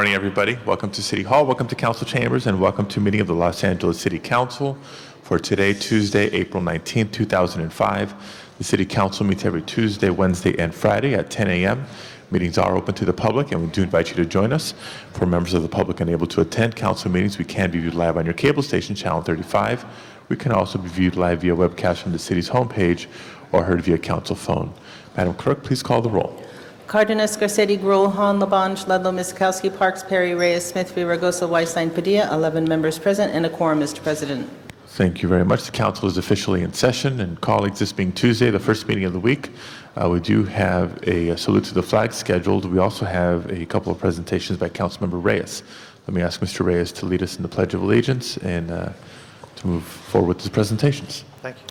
morning, everybody. Welcome to City Hall, welcome to Council Chambers, and welcome to meeting of the Los Angeles City Council for today, Tuesday, April 19, 2005. The City Council meets every Tuesday, Wednesday, and Friday at 10 a.m. Meetings are open to the public, and we do invite you to join us. For members of the public unable to attend council meetings, we can be viewed live on your cable station, Channel 35. We can also be viewed live via webcast from the city's homepage or heard via council phone. Madam Clerk, please call the roll. Cardenas, Garcetti, Gruel, Han, Labange, Ludlow, Miskowski, Parks, Perry, Reyes, Smith, Villaraigosa, Weisstein, Padilla, 11 members present and a quorum, Mr. President. Thank you very much. The council is officially in session, and colleagues, this being Tuesday, the first meeting of the week, we do have a salute to the flag scheduled. We also have a couple of presentations by Councilmember Reyes. Let me ask Mr. Reyes to lead us in the Pledge of Allegiance and to move forward with his presentations. Thank you.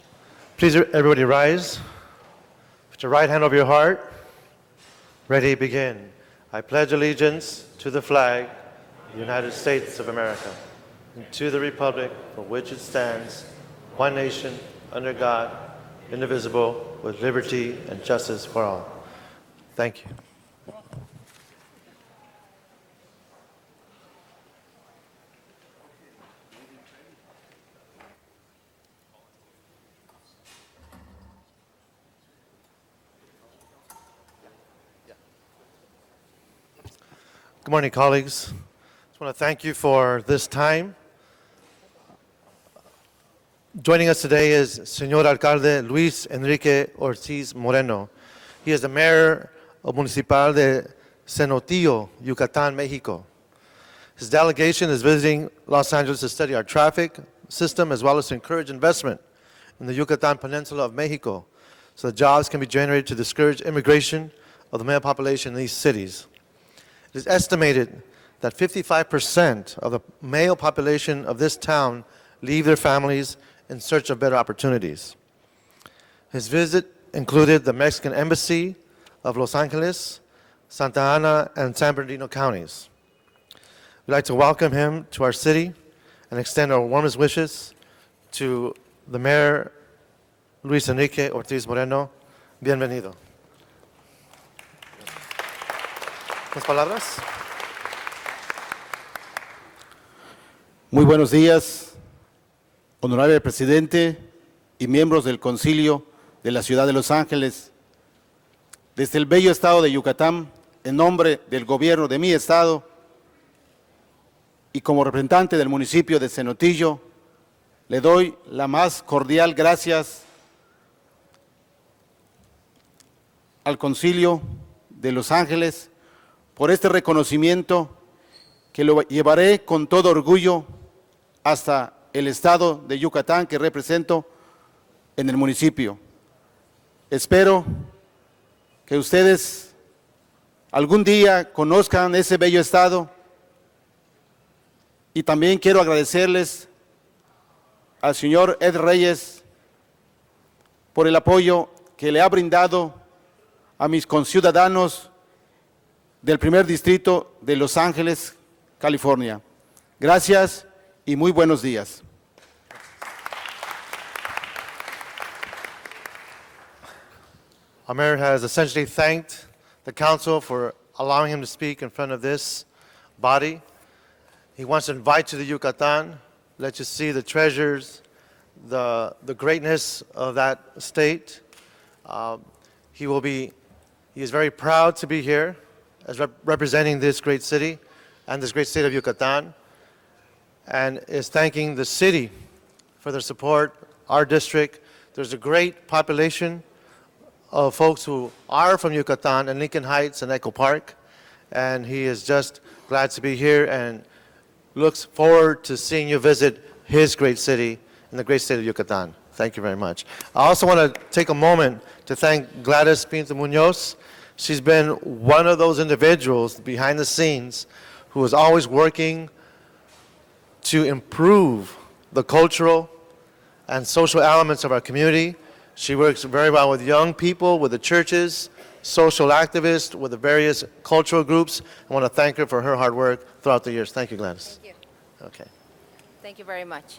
Please, everybody rise. Put your right hand over your heart. Ready, begin. I pledge allegiance to the flag of the United States of America and to the republic for which it stands, one nation, under God, indivisible, with liberty and justice for all. Thank you. Good morning, colleagues. I just want to thank you for this time. Joining us today is Señor Alcalde Luis Enrique Ortiz Moreno. He is the mayor of Municipal de Cenotillo, Yucatan, Mexico. His delegation is visiting Los Angeles to study our traffic system as well as to encourage investment in the Yucatan Peninsula of Mexico so that jobs can be generated to discourage immigration of the male population in these cities. It is estimated that 55% of the male population of this town leave their families in search of better opportunities. His visit included the Mexican Embassy of Los Angeles, Santa Ana, and San Bernardino counties. We'd like to welcome him to our city and extend our warmest wishes to the Mayor Luis Enrique Ortiz Moreno. Bienvenido. ¿Las palabras? Muy buenos días, honorable presidente y miembros del Concilio de la Ciudad de Los Ángeles. Desde el bello estado de Yucatán, en nombre del gobierno de mi estado y como representante del municipio de Cenotillo, le doy la más cordial gracias al Concilio de Los Ángeles por este reconocimiento que lo llevaré con todo orgullo hasta el estado de Yucatán que represento en el municipio. Espero que ustedes algún día conozcan ese bello estado y también quiero agradecerles al señor Ed Reyes por el apoyo que le ha brindado a mis conciudadanos del primer distrito de Los Ángeles, California. Gracias y muy buenos días. Our mayor has essentially thanked the council for allowing him to speak in front of this body. He wants to invite you to Yucatan, let you see the treasures, the greatness of that state. He is very proud to be here as representing this great city and this great state of Yucatan, and is thanking the city for their support, our district. There's a great population of folks who are from Yucatan and Lincoln Heights and Echo Park, and he is just glad to be here and looks forward to seeing you visit his great city in the great state of Yucatan. Thank you very much. I also want to take a moment to thank Gladys Pinto Munoz. She's been one of those individuals behind the scenes who is always working to improve the cultural and social elements of our community. She works very well with young people, with the churches, social activists, with the various cultural groups. I want to thank her for her hard work throughout the years. Thank you, Gladys. Thank you. Okay. Thank you very much.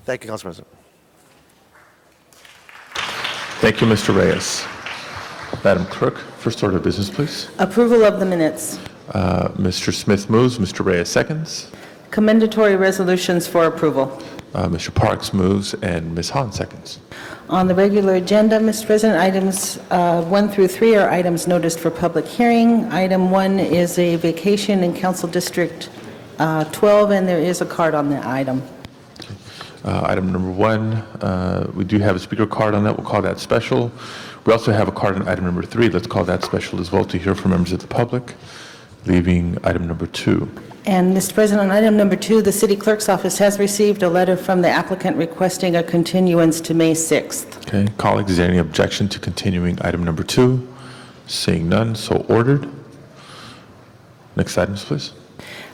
Thank you, Council President. Thank you, Mr. Reyes. Madam Clerk, first order of business, please. Approval of the minutes. Mr. Smith moves, Mr. Reyes seconds. Commendatory resolutions for approval. Mr. Parks moves, and Ms. Hahn seconds. On the regular agenda, Mr. President, items 1 through 3 are items noticed for public hearing. Item 1 is a vacation in Council District 12, and there is a card on the item. Item number 1, we do have a speaker card on that. We'll call that special. We also have a card on item number 3. Let's call that special as well to hear from members of the public, leaving item number 2. And, Mr. President, on item number 2, the City Clerk's Office has received a letter from the applicant requesting a continuance to May 6th. Okay, colleagues, is there any objection to continuing item number 2? Seeing none, so ordered. Next items, please.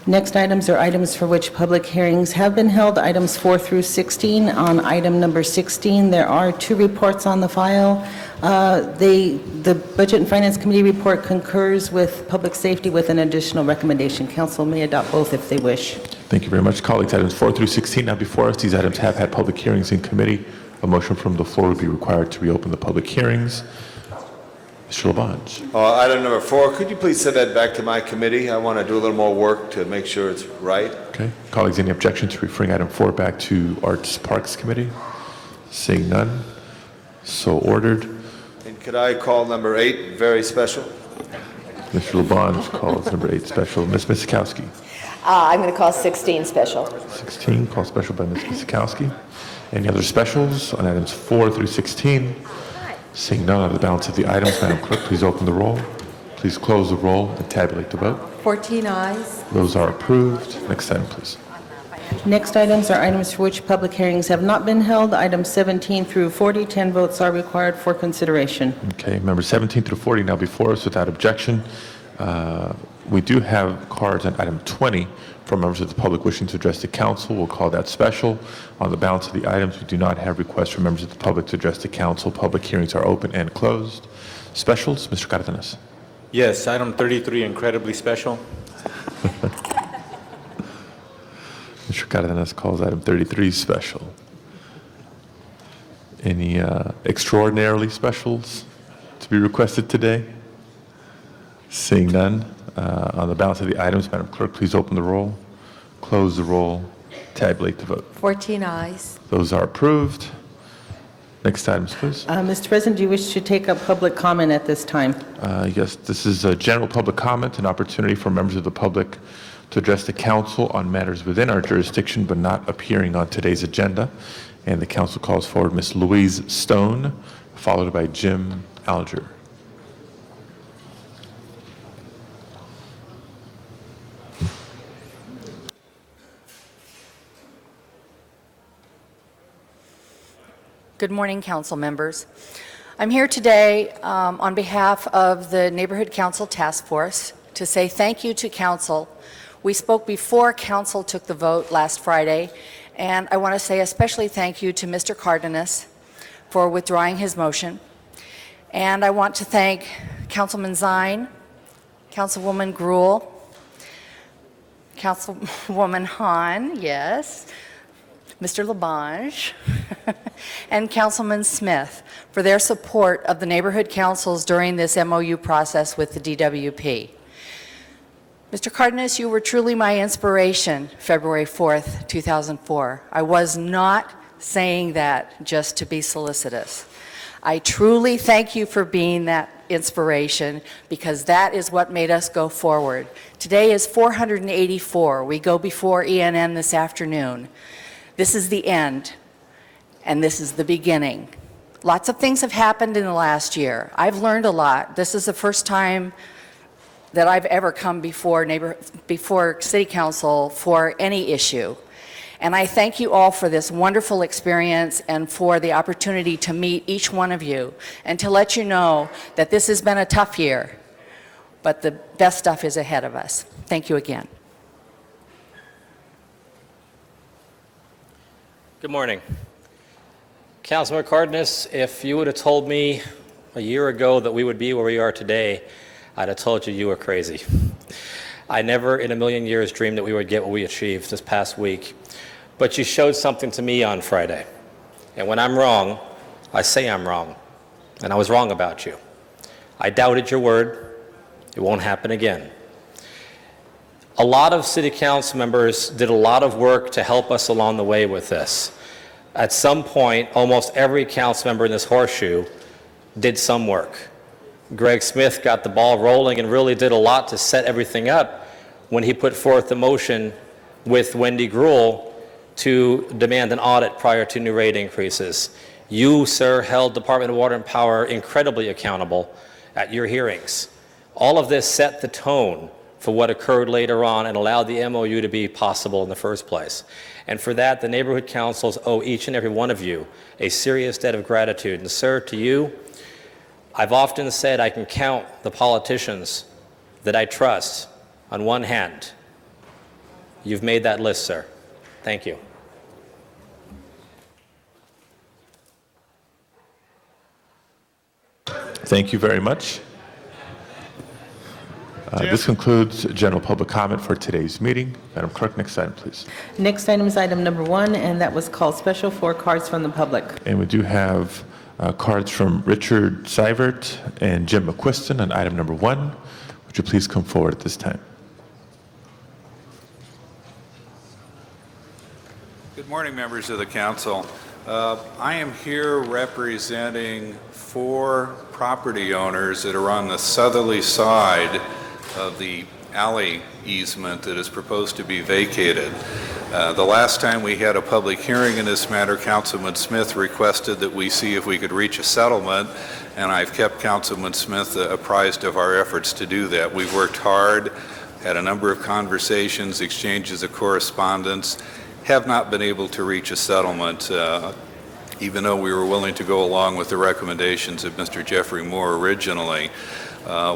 Next items are items for which public hearings have been held, items 4 through 16. On item number 16, there are 2 reports on the file. The Budget and Finance Committee report concurs with Public Safety with an additional recommendation. Council may adopt both if they wish. Thank you very much, colleagues. Items 4 through 16 now before us. These items have had public hearings in committee. A motion from the floor would be required to reopen the public hearings. Mr. Labange. Item number 4, could you please send that back to my committee? I want to do a little more work to make sure it's right. Okay. Colleagues, any objection to referring item 4 back to Arts Parks Committee? Seeing none, so ordered. And could I call number 8 very special? Mr. Labange calls number 8 special. Ms. Miskowski. I'm going to call 16 special. 16, call special by Ms. Miskowski. Any other specials on items 4 through 16? Seeing none of the balance of the items, Madam Clerk, please open the roll. Please close the roll and tabulate the vote. 14 ayes. Those are approved. Next item, please. Next items are items for which public hearings have not been held. Items 17 through 40, 10 votes are required for consideration. Okay, members 17 through 40 now before us without objection. We do have cards on item 20 from members of the public wishing to address the council. We'll call that special. On the balance of the items, we do not have requests from members of the public to address the council. Public hearings are open and closed. Specials, Mr. Cardenas. Yes, item 33, incredibly special. Mr. Cardenas calls item 33 special. Any extraordinarily specials to be requested today? Seeing none, on the balance of the items, Madam Clerk, please open the roll, close the roll, tabulate the vote. 14 ayes. Those are approved. Next items, please. Mr. President, do you wish to take up public comment at this time? Yes, this is a general public comment, an opportunity for members of the public to address the council on matters within our jurisdiction but not appearing on today's agenda. And the council calls forward Ms. Louise Stone, followed by Jim Alger. Good morning, council members. I'm here today on behalf of the Neighborhood Council Task Force to say thank you to council. We spoke before council took the vote last Friday, and I want to say especially thank you to Mr. Cardenas for withdrawing his motion. And I want to thank Councilman Zine, Councilwoman Gruhl, Councilwoman Hahn, yes, Mr. Labange, and Councilman Smith for their support of the neighborhood councils during this MOU process with the DWP. Mr. Cardenas, you were truly my inspiration February 4th, 2004. I was not saying that just to be solicitous. I truly thank you for being that inspiration because that is what made us go forward. Today is 484. We go before ENN this afternoon. This is the end, and this is the beginning. Lots of things have happened in the last year. I've learned a lot. This is the first time that I've ever come before City Council for any issue. And I thank you all for this wonderful experience and for the opportunity to meet each one of you and to let you know that this has been a tough year, but the best stuff is ahead of us. Thank you again. Good morning. Councilman Cardenas, if you would have told me a year ago that we would be where we are today, I'd have told you you were crazy. I never in a million years dreamed that we would get what we achieved this past week. But you showed something to me on Friday. And when I'm wrong, I say I'm wrong. And I was wrong about you. I doubted your word. It won't happen again. A lot of city council members did a lot of work to help us along the way with this. At some point, almost every council member in this horseshoe did some work. Greg Smith got the ball rolling and really did a lot to set everything up when he put forth the motion with Wendy Gruhl to demand an audit prior to new rate increases. You, sir, held Department of Water and Power incredibly accountable at your hearings. All of this set the tone for what occurred later on and allowed the MOU to be possible in the first place. And for that, the neighborhood councils owe each and every one of you a serious debt of gratitude. And sir, to you, I've often said I can count the politicians that I trust on one hand. You've made that list, sir. Thank you. Thank you very much. This concludes general public comment for today's meeting. Madam Clerk, next item, please. Next item is item number 1, and that was called special for cards from the public. And we do have cards from Richard Seivert and Jim McQuiston on item number 1. Would you please come forward at this time? Good morning, members of the council. I am here representing 4 property owners that are on the southerly side of the alley easement that is proposed to be vacated. The last time we had a public hearing in this matter, Councilman Smith requested that we see if we could reach a settlement, and I've kept Councilman Smith apprised of our efforts to do that. We've worked hard, had a number of conversations, exchanges of correspondence, have not been able to reach a settlement, even though we were willing to go along with the recommendations of Mr. Jeffrey Moore originally.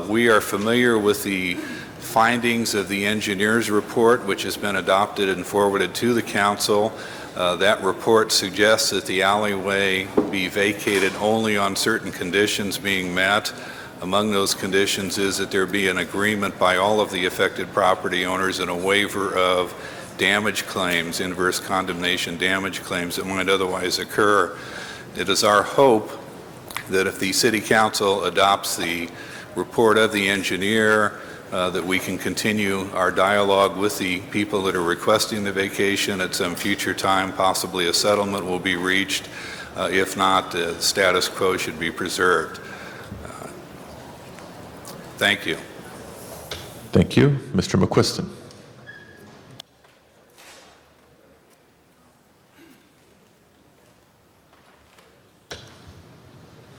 We are familiar with the findings of the engineer's report, which has been adopted and forwarded to the council. That report suggests that the alleyway be vacated only on certain conditions being met. Among those conditions is that there be an agreement by all of the affected property owners and a waiver of damage claims, inverse condemnation damage claims that might otherwise occur. It is our hope that if the City Council adopts the report of the engineer, that we can continue our dialogue with the people that are requesting the vacation at some future time. Possibly a settlement will be reached. If not, the status quo should be preserved. Thank you. Thank you. Mr. McQuiston.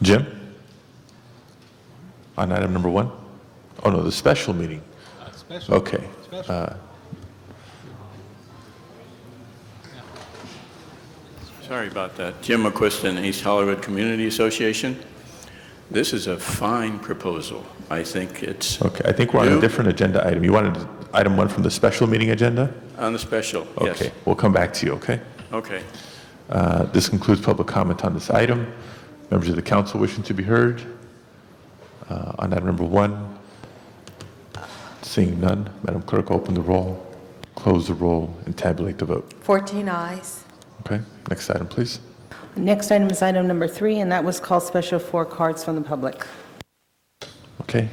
Jim? On item number 1? Oh, no, the special meeting. Okay. Sorry about that. Jim McQuiston, East Hollywood Community Association. This is a fine proposal. I think it's... Okay, I think we're on a different agenda item. You wanted item 1 from the special meeting agenda? On the special, yes. Okay, we'll come back to you, okay? Okay. This concludes public comment on this item. Members of the council wishing to be heard on item number 1? Seeing none, Madam Clerk, open the roll, close the roll, and tabulate the vote. 14 ayes. Okay, next item, please. Next item is item number 3, and that was called special for cards from the public. Okay,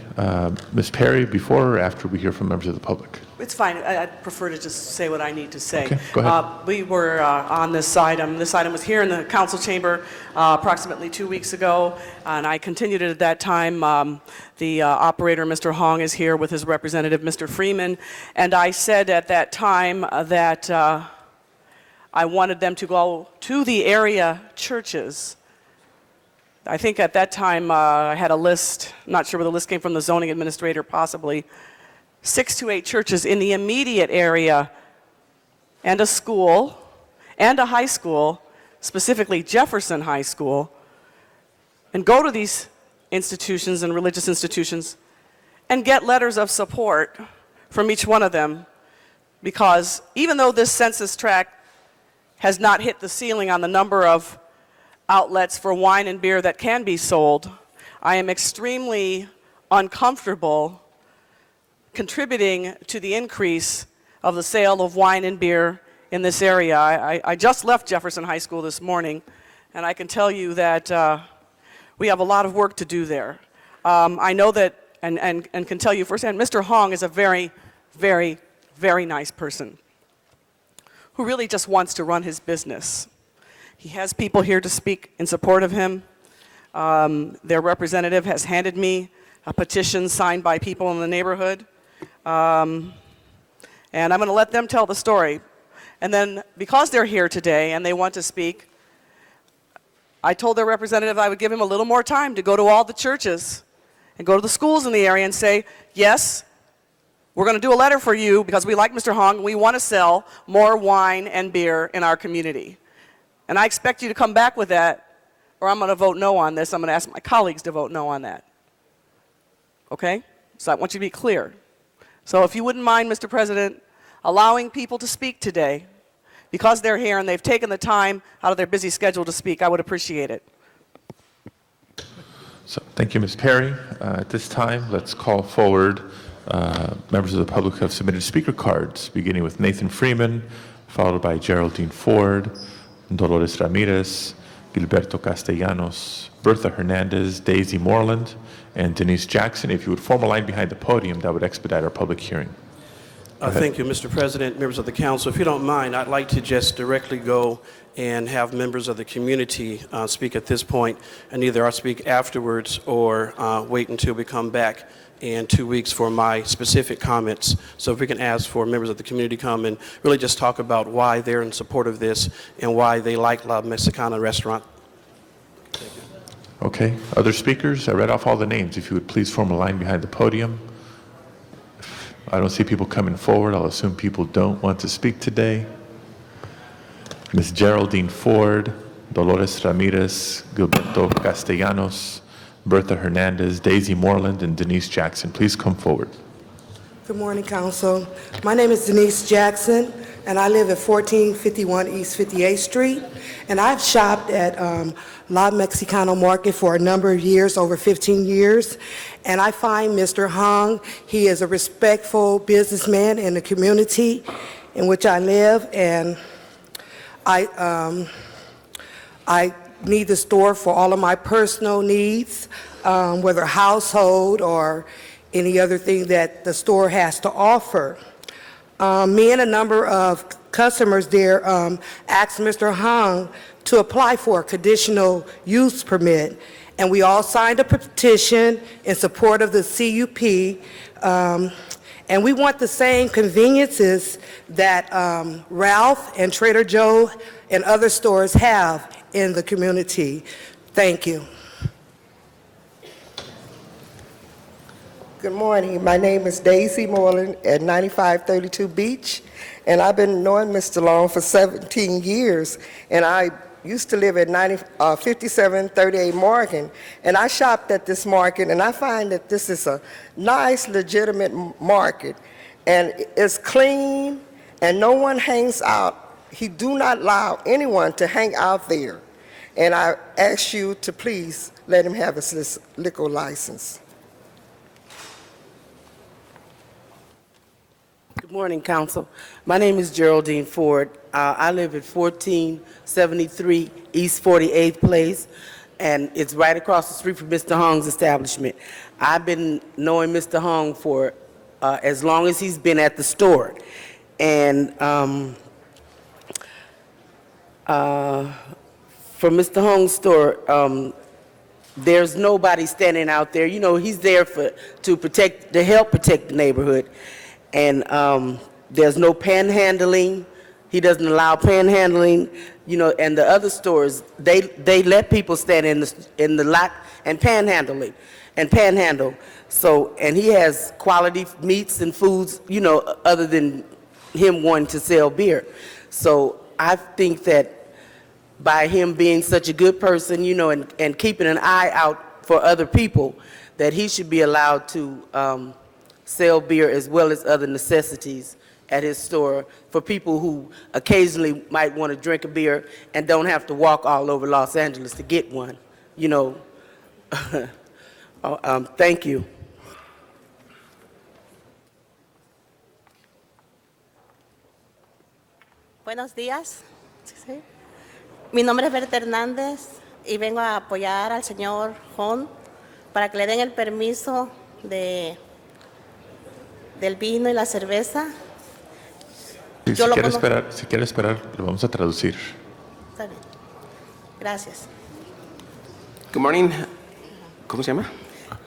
Ms. Perry, before or after we hear from members of the public? It's fine. I'd prefer to just say what I need to say. Okay, go ahead. We were on this item. This item was here in the council chamber approximately 2 weeks ago, and I continued it at that time. The operator, Mr. Hong, is here with his representative, Mr. Freeman, and I said at that time that I wanted them to go to the area churches. I think at that time I had a list, not sure where the list came from, the zoning administrator possibly, 6 to 8 churches in the immediate area, and a school, and a high school, specifically Jefferson High School, and go to these institutions and religious institutions and get letters of support from each one of them, because even though this census tract has not hit the ceiling on the number of outlets for wine and beer that can be sold, I am extremely uncomfortable contributing to the increase of the sale of wine and beer in this area. I just left Jefferson High School this morning, and I can tell you that we have a lot of work to do there. I know that, and can tell you firsthand, Mr. Hong is a very, very, very nice person who really just wants to run his business. He has people here to speak in support of him. Their representative has handed me a petition signed by people in the neighborhood. And I'm going to let them tell the story. And then, because they're here today and they want to speak, I told their representative I would give him a little more time to go to all the churches and go to the schools in the area and say, yes, we're going to do a letter for you because we like Mr. Hong and we want to sell more wine and beer in our community. And I expect you to come back with that, or I'm going to vote no on this. I'm going to ask my colleagues to vote no on that. Okay? So I want you to be clear. So if you wouldn't mind, Mr. President, allowing people to speak today, because they're here and they've taken the time out of their busy schedule to speak, I would appreciate it. So, thank you, Ms. Perry. At this time, let's call forward members of the public who have submitted speaker cards, beginning with Nathan Freeman, followed by Geraldine Ford, Dolores Ramirez, Gilberto Castellanos, Bertha Hernandez, Daisy Moreland, and Denise Jackson. If you would form a line behind the podium, that would expedite our public hearing. Thank you, Mr. President, members of the council. If you don't mind, I'd like to just directly go and have members of the community speak at this point, and either I'll speak afterwards or wait until we come back in 2 weeks for my specific comments. So if we can ask for members of the community to come and really just talk about why they're in support of this and why they like La Mexicana restaurant. Okay, other speakers? I read off all the names. If you would please form a line behind the podium. I don't see people coming forward. I'll assume people don't want to speak today. Ms. Geraldine Ford, Dolores Ramirez, Gilberto Castellanos, Bertha Hernandez, Daisy Moreland, and Denise Jackson. Please come forward. Good morning, Council. My name is Denise Jackson, and I live at 1451 East 58th Street. And I've shopped at La Mexicano Market for a number of years, over 15 years. And I find Mr. Hong, he is a respectful businessman in the community in which I live. And I need the store for all of my personal needs, whether household or any other thing that the store has to offer. Me and a number of customers there asked Mr. Hong to apply for a conditional use permit, and we all signed a petition in support of the CUP, and we want the same conveniences that Ralph and Trader Joe and other stores have in the community. Thank you. Good morning. My name is Daisy Moreland at 9532 Beach, and I've been knowing Mr. Long for 17 years, and I used to live at 5738 Morgan, and I shopped at this market, and I find that this is a nice, legitimate market, and it's clean, and no one hangs out. He do not allow anyone to hang out there, and I ask you to please let him have his liquor license. Good morning, Council. My name is Geraldine Ford. I live at 1473 East 48th Place, and it's right across the street from Mr. Hong's establishment. I've been knowing Mr. Hong for as long as he's been at the store. And for Mr. Hong's store, there's nobody standing out there. You know, he's there to help protect the neighborhood. And there's no panhandling. He doesn't allow panhandling. You know, and the other stores, they let people stand in the lot and panhandle. So, and he has quality meats and foods, you know, other than him wanting to sell beer. So I think that by him being such a good person, you know, and keeping an eye out for other people, that he should be allowed to sell beer as well as other necessities at his store for people who occasionally might want to drink a beer and don't have to walk all over Los Angeles to get one, you know. Thank you. Buenos días. Mi nombre es Berta Hernández y vengo a apoyar al señor Hong para que le den el permiso del vino y la cerveza. Si Yo lo quiere conozco. si quiere esperar, lo vamos a traducir. Está bien. Gracias. Good morning. ¿Cómo se llama?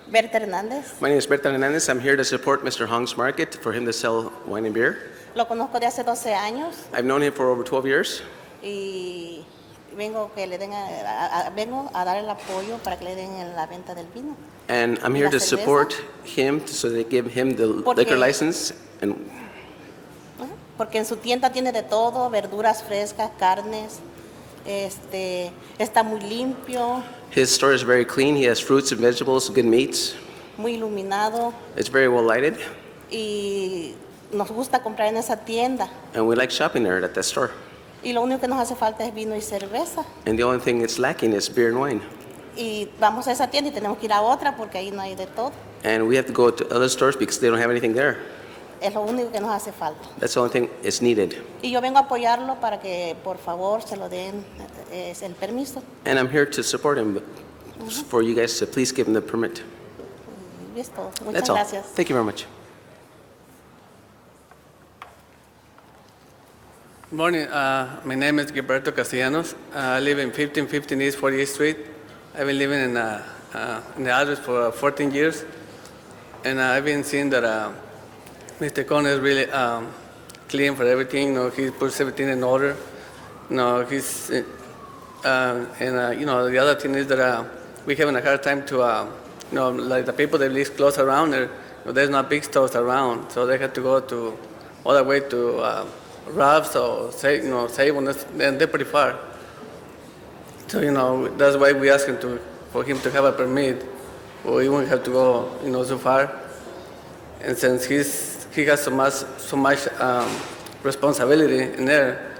Berta Hernández. My name is Berta Hernandez. I'm here to support Mr. Hong's Market for him to sell wine and beer. Lo conozco de hace 12 años I've known him for over 12 years, y vengo a dar el apoyo para que le den la venta del vino. and I'm ¿Y here la to cerveza? support him so they give him the Porque- liquor license. And Porque en su tienda tiene de todo, verduras frescas, carnes, está muy limpio, his store is very clean. He has fruits and vegetables, good meats. muy iluminado It's very well lighted, y nos gusta comprar en esa tienda. and we like shopping there at that store. Y lo único que nos hace falta es vino y cerveza. And the only thing it's lacking is beer and wine. Y vamos a esa tienda y tenemos que ir a otra porque ahí no hay de todo. And we have to go to other stores because they don't have anything there. Es lo único que nos hace falta. That's the only thing is needed. Y yo vengo a apoyarlo para que por favor se lo den el permiso. And I'm here to support him, for you guys to please give him the permit. Y es todo. Muchas That's all. gracias. Thank you very much. Good morning. My name is Gilberto Castellanos. I live in 1515 East 48th Street. I've been living in the address for 14 years, and I've been seeing that Mr. Cohn is really clean for everything. He puts everything in order. He's the other thing is that we're having a hard time to like the people that live close around there. There's not big stores around, so they have to go to all the way to Rob's or Save, and they're pretty far. So that's why we ask him for him to have a permit, or he won't have to go so far. And since he has so much responsibility in there,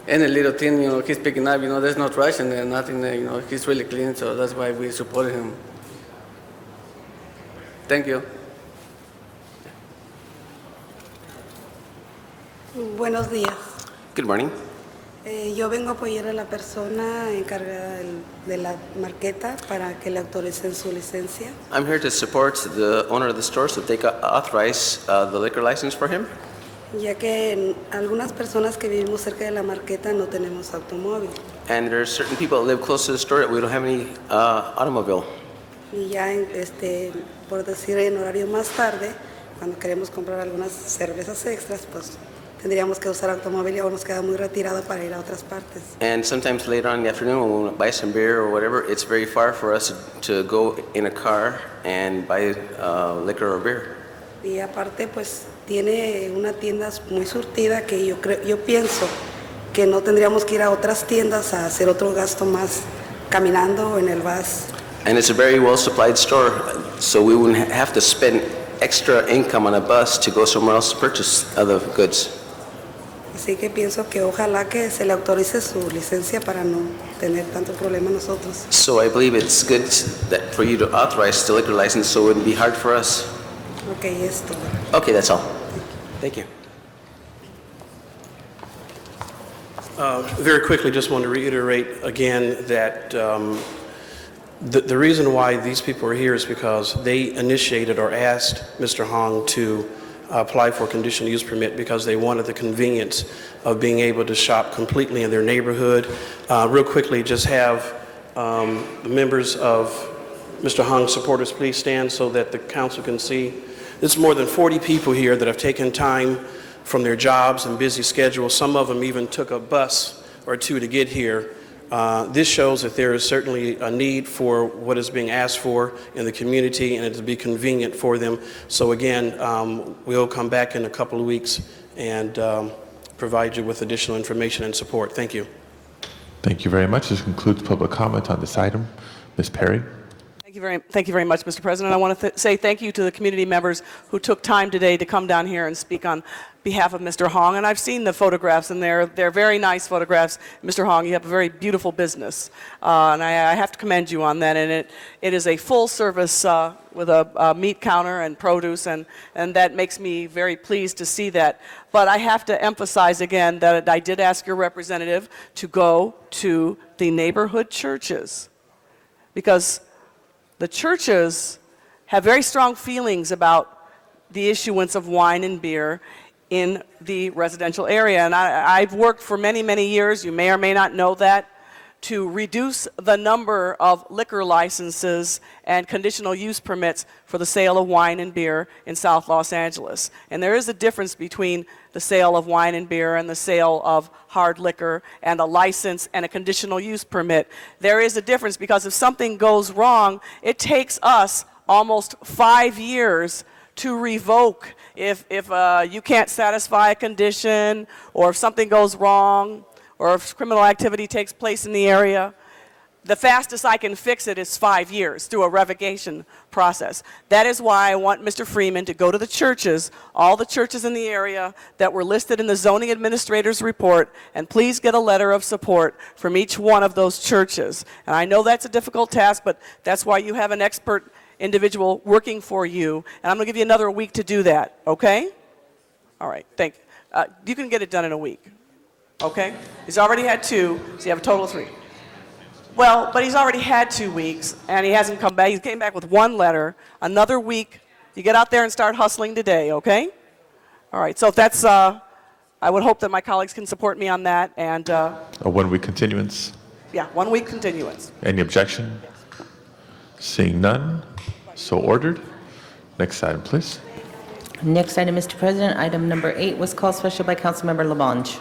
any little thing he's picking up, there's no trash in there, nothing there. He's really clean, so that's why we support him. Thank you. Buenos días. Good morning. Yo vengo a apoyar a la persona encargada de la marqueta para que le autoricen su licencia. I'm here to support the owner of the store so they can authorize the liquor license for him. Ya que algunas personas que vivimos cerca de la marqueta no tenemos automóvil. And there's certain people that live close to the store that we don't have any automobile. Y ya, por decir, en horario más tarde, cuando queremos comprar algunas cervezas extras, pues tendríamos que usar automóvil o nos queda muy retirado para ir a otras partes. And sometimes later on in the afternoon when we want to buy some beer or whatever, it's very far for us to go in a car and buy liquor or beer. Y aparte, pues tiene una tienda muy surtida que yo pienso que no tendríamos que ir a otras tiendas a hacer otro gasto más caminando o en el bus. And it's a very well supplied store, so we wouldn't have to spend extra income on a bus to go somewhere else to purchase other goods. Así que pienso que ojalá que se le autorice su licencia para no tener tanto problema nosotros. So I believe it's good that for you to authorize the liquor license so it wouldn't be hard for us. Ok, es todo. Okay, that's all. Thank you. Very quickly, just want to reiterate again that the reason why these people are here is because they initiated or asked Mr. Hong to apply for a conditional use permit because they wanted the convenience of being able to shop completely in their neighborhood. Real quickly, just have the members of Mr. Hong's supporters please stand so that the council can see. There's more than 40 people here that have taken time from their jobs and busy schedules. Some of them even took a bus or two to get here. This shows that there is certainly a need for what is being asked for in the community and it to be convenient for them. So again, we'll come back in a couple of weeks and provide you with additional information and support. Thank you. Thank you very much. This concludes public comment on this item. Ms. Perry? Thank you very much, Mr. President. I want to say thank you to the community members who took time today to come down here and speak on behalf of Mr. Hong. And I've seen the photographs, and they're very nice photographs. Mr. Hong, you have a very beautiful business, and I have to commend you on that. And it is a full service with a meat counter and produce, and that makes me very pleased to see that. But I have to emphasize again that I did ask your representative to go to the neighborhood churches, because the churches have very strong feelings about the issuance of wine and beer in the residential area. And I've worked for many, many years, you may or may not know that, to reduce the number of liquor licenses and conditional use permits for the sale of wine and beer in South Los Angeles. And there is a difference between the sale of wine and beer and the sale of hard liquor and a license and a conditional use permit. There is a difference because if something goes wrong, it takes us almost 5 years to revoke if you can't satisfy a condition, or if something goes wrong, or if criminal activity takes place in the area. The fastest I can fix it is 5 years through a revocation process. That is why I want Mr. Freeman to go to the churches, all the churches in the area that were listed in the zoning administrator's report, and please get a letter of support from each one of those churches. And I know that's a difficult task, but that's why you have an expert individual working for you, and I'm going to give you another week to do that, okay? All right, thank you. You can get it done in a week, okay? He's already had 2, so you have a total of 3. Well, but he's already had 2 weeks, and he hasn't come back. He came back with 1 letter. Another week, you get out there and start hustling today, okay? All right, so if that's, I would hope that my colleagues can support me on that, and A 1-week continuance. yeah, 1 week continuance. Any objection? Seeing none, so ordered. Next item, please. Next item, Mr. President, item number 8 was called special by Councilmember Labange.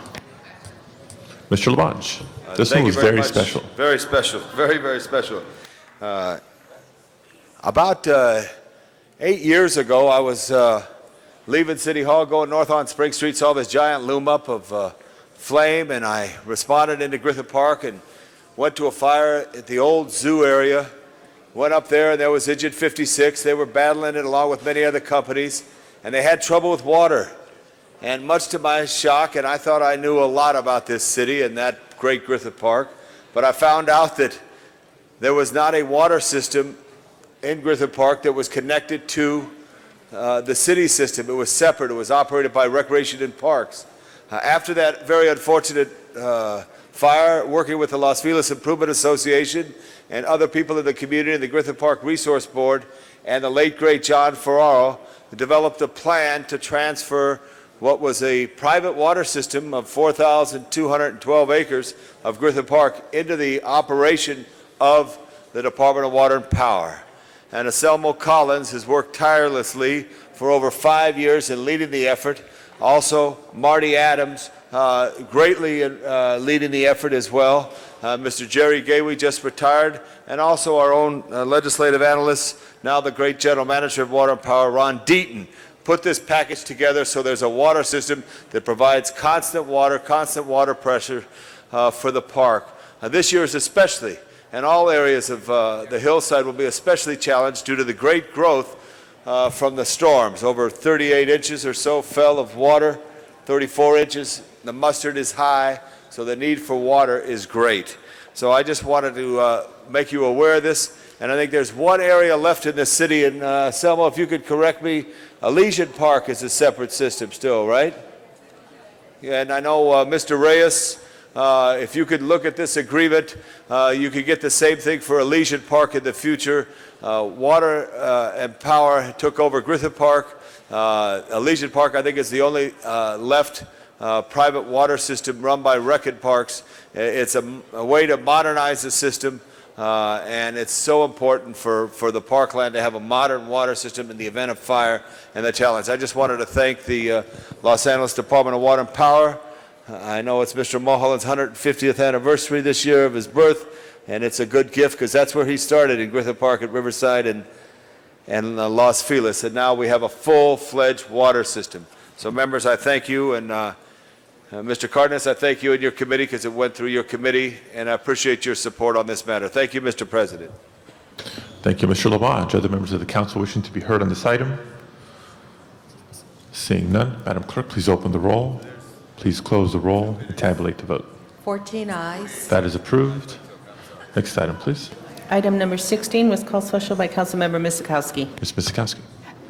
Mr. Labange, this Thank one you was very much. special. Very special, very, very special. About 8 years ago, I was leaving City Hall, going north on Spring Street, saw this giant loom up of flame, and I responded into Griffith Park and went to a fire at the old zoo area. Went up there, and there was Engine 56. They were battling it along with many other companies, and they had trouble with water. And much to my shock, and I thought I knew a lot about this city and that great Griffith Park, but I found out that there was not a water system in Griffith Park that was connected to the city system. It was separate. It was operated by Recreation and Parks. After that very unfortunate fire, working with the Los Feliz Improvement Association and other people in the community and the Griffith Park Resource Board and the late great John Ferraro, developed a plan to transfer what was a private water system of 4,212 acres of Griffith Park into the operation of the Department of Water and Power. And Anselmo Collins has worked tirelessly for over 5 years in leading the effort. Also, Marty Adams greatly leading the effort as well. Mr. Jerry Gayway just retired, and also our own legislative analyst, now the great general manager of Water and Power, Ron Deaton, put this package together so there's a water system that provides constant water pressure for the park. This year is especially, and all areas of the hillside will be especially challenged due to the great growth from the storms. Over 38 inches or so fell of water, 34 inches. The mustard is high, so the need for water is great. So I just wanted to make you aware of this. And I think there's one area left in this city, and Selma, if you could correct me, Elysian Park is a separate system still, right? Yeah, and I know Mr. Reyes, if you could look at this agreement, you could get the same thing for Elysian Park in the future. Water and Power took over Griffith Park. Elysian Park, I think, is the only left private water system run by Reckitt Parks. It's a way to modernize the system, and it's so important for the parkland to have a modern water system in the event of fire and the challenge. I just wanted to thank the Los Angeles Department of Water and Power. I know it's Mr. Mulholland's 150th anniversary this year of his birth, and it's a good gift because that's where he started, in Griffith Park at Riverside and Los Feliz, and now we have a full-fledged water system. So members, I thank you, and Mr. Cardenas, I thank you and your committee because it went through your committee, and I appreciate your support on this matter. Thank you, Mr. President. Thank you, Mr. Labange. Other members of the council wishing to be heard on this item? Seeing none, Madam Clerk, please open the roll. Please close the roll and tabulate the vote. 14 ayes. That is approved. Next item, please. Item number 16 was called special by Councilmember Miskowski. Ms. Miskowski.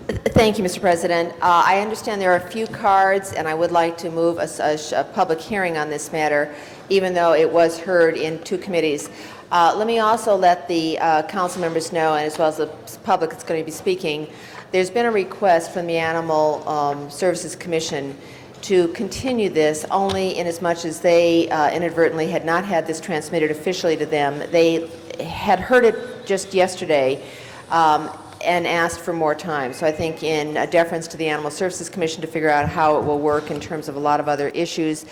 Thank you, Mr. President. I understand there are a few cards, and I would like to move a public hearing on this matter, even though it was heard in 2 committees. Let me also let the council members know, and as well as the public that's going to be speaking, there's been a request from the Animal Services Commission to continue this only in as much as they inadvertently had not had this transmitted officially to them. They had heard it just yesterday and asked for more time. So I think in deference to the Animal Services Commission to figure out how it will work in terms of a lot of other issues,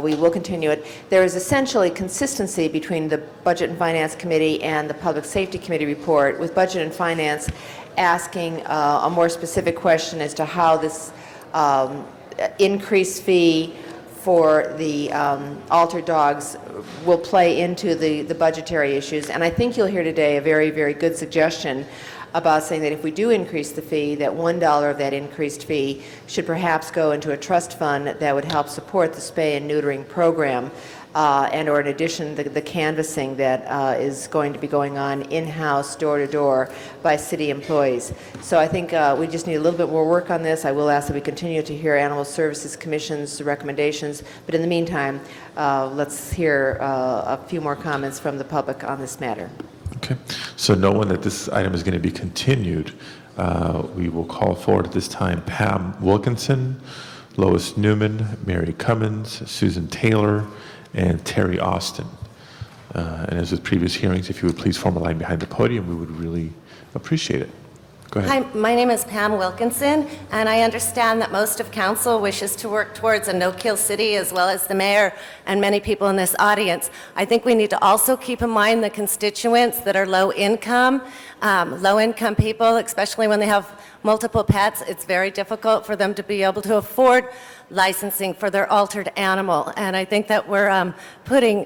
we will continue it. There is essentially consistency between the Budget and Finance Committee and the Public Safety Committee report, with Budget and Finance asking a more specific question as to how this increased fee for the altered dogs will play into the budgetary issues. And I think you'll hear today a very, very good suggestion about saying that if we do increase the fee, that $1 of that increased fee should perhaps go into a trust fund that would help support the spay and neutering program, and or in addition, the canvassing that is going to be going on in-house, door-to-door, by city employees. So I think we just need a little bit more work on this. I will ask that we continue to hear Animal Services Commission's recommendations, but in the meantime, let's hear a few more comments from the public on this matter. Okay, so knowing that this item is going to be continued, we will call forward at this time Pam Wilkinson, Lois Newman, Mary Cummins, Susan Taylor, and Terry Austin. And as with previous hearings, if you would please form a line behind the podium, we would really appreciate it. Go ahead. Hi, my name is Pam Wilkinson, and I understand that most of council wishes to work towards a no-kill city, as well as the mayor and many people in this audience. I think we need to also keep in mind the constituents that are low-income people, especially when they have multiple pets. It's very difficult for them to be able to afford licensing for their altered animal, and I think that we're putting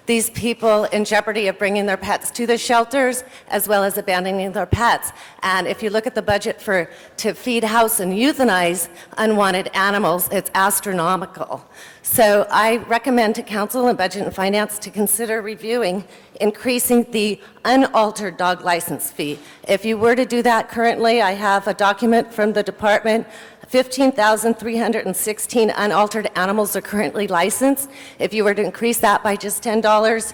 these people in jeopardy of bringing their pets to the shelters as well as abandoning their pets. And if you look at the budget to feed, house, and euthanize unwanted animals, it's astronomical. So I recommend to Council and Budget and Finance to consider reviewing increasing the unaltered dog license fee. If you were to do that currently, I have a document from the department. 15,316 unaltered animals are currently licensed. If you were to increase that by just $10,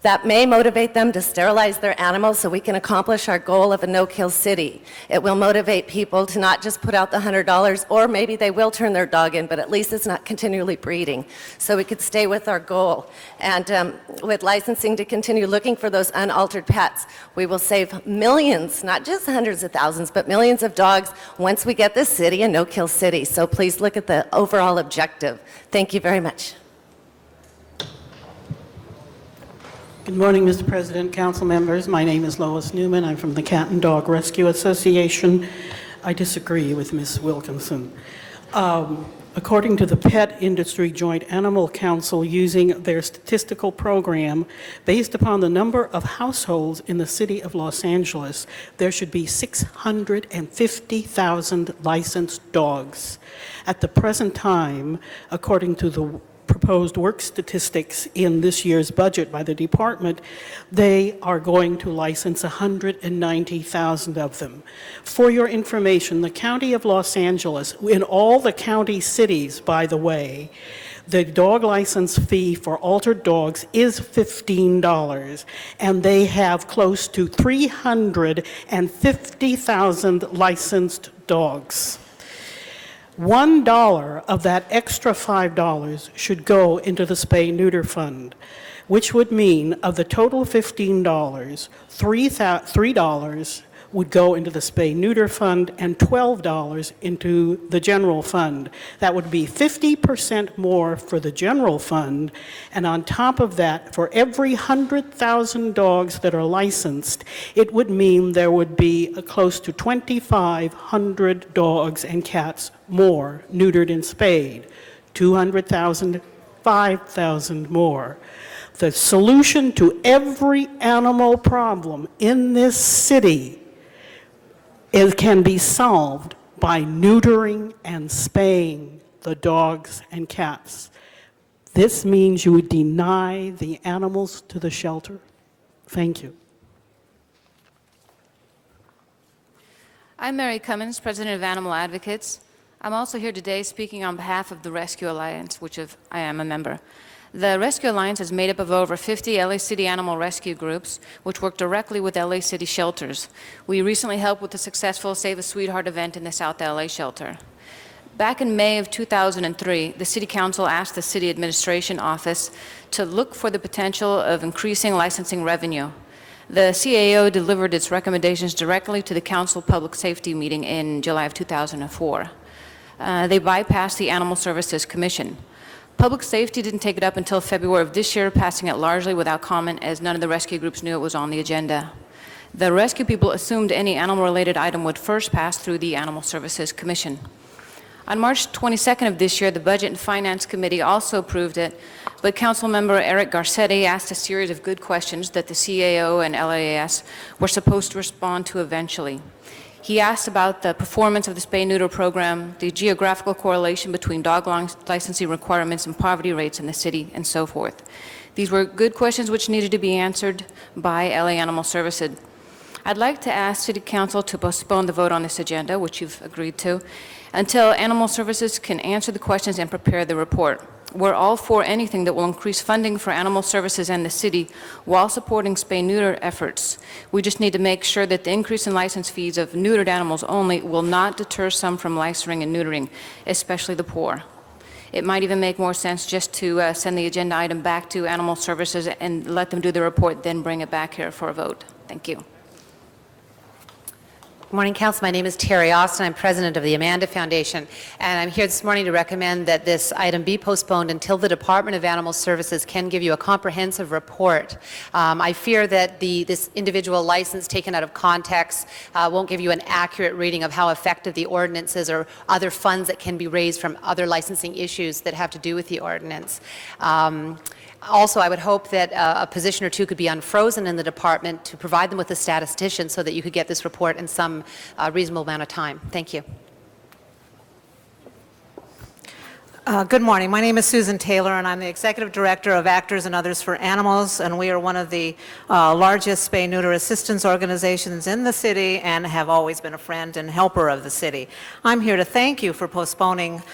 that may motivate them to sterilize their animals so we can accomplish our goal of a no-kill city. It will motivate people to not just put out the $100, or maybe they will turn their dog in, but at least it's not continually breeding. So we could stay with our goal. And with licensing to continue looking for those unaltered pets, we will save millions, not just hundreds of thousands, but millions of dogs once we get this city a no-kill city. So please look at the overall objective. Thank you very much. Good morning, Mr. President, council members. My name is Lois Newman. I'm from the Cat and Dog Rescue Association. I disagree with Ms. Wilkinson. According to the Pet Industry Joint Animal Council, using their statistical program, based upon the number of households in the city of Los Angeles, there should be 650,000 licensed dogs. At the present time, according to the proposed work statistics in this year's budget by the department, they are going to license 190,000 of them. For your information, the County of Los Angeles, in all the county cities, by the way, the dog license fee for altered dogs is $15, and they have close to 350,000 licensed dogs. $1 of that extra $5 should go into the spay-neuter fund, which would mean of the total $15, $3 would go into the spay-neuter fund and $12 into the general fund. That would be 50% more for the general fund, and on top of that, for every 100,000 dogs that are licensed, it would mean there would be close to 2,500 dogs and cats more neutered and spayed. 200,000, 5,000 more. The solution to every animal problem in this city can be solved by neutering and spaying the dogs and cats. This means you would deny the animals to the shelter. Thank you. I'm Mary Cummins, President of Animal Advocates. I'm also here today speaking on behalf of the Rescue Alliance, which I am a member. The Rescue Alliance is made up of over 50 LA City animal rescue groups, which work directly with LA City shelters. We recently helped with the successful Save a Sweetheart event in the South LA shelter. Back in May of 2003, the City Council asked the City Administration Office to look for the potential of increasing licensing revenue. The CAO delivered its recommendations directly to the Council Public Safety meeting in July of 2004. They bypassed the Animal Services Commission. Public Safety didn't take it up until February of this year, passing it largely without comment as none of the rescue groups knew it was on the agenda. The rescue people assumed any animal-related item would first pass through the Animal Services Commission. On March 22nd of this year, the Budget and Finance Committee also approved it, but Councilmember Eric Garcetti asked a series of good questions that the CAO and LAAS were supposed to respond to eventually. He asked about the performance of the spay-neuter program, the geographical correlation between dog licensing requirements and poverty rates in the city, and so forth. These were good questions which needed to be answered by LA Animal Services. I'd like to ask City Council to postpone the vote on this agenda, which you've agreed to, until Animal Services can answer the questions and prepare the report. We're all for anything that will increase funding for Animal Services and the city while supporting spay-neuter efforts. We just need to make sure that the increase in license fees of neutered animals only will not deter some from licensing and neutering, especially the poor. It might even make more sense just to send the agenda item back to Animal Services and let them do the report, then bring it back here for a vote. Thank you. Good morning, Council. My name is Terry Austin. I'm president of the Amanda Foundation, and I'm here this morning to recommend that this item be postponed until the Department of Animal Services can give you a comprehensive report. I fear that this individual license taken out of context won't give you an accurate reading of how effective the ordinance is or other funds that can be raised from other licensing issues that have to do with the ordinance. Also, I would hope that a position or two could be unfrozen in the department to provide them with a statistician so that you could get this report in some reasonable amount of time. Thank you. Good morning. My name is Susan Taylor, and I'm the Executive Director of Actors and Others for Animals, and we are one of the largest spay-neuter assistance organizations in the city and have always been a friend and helper of the city. I'm here to thank you for postponing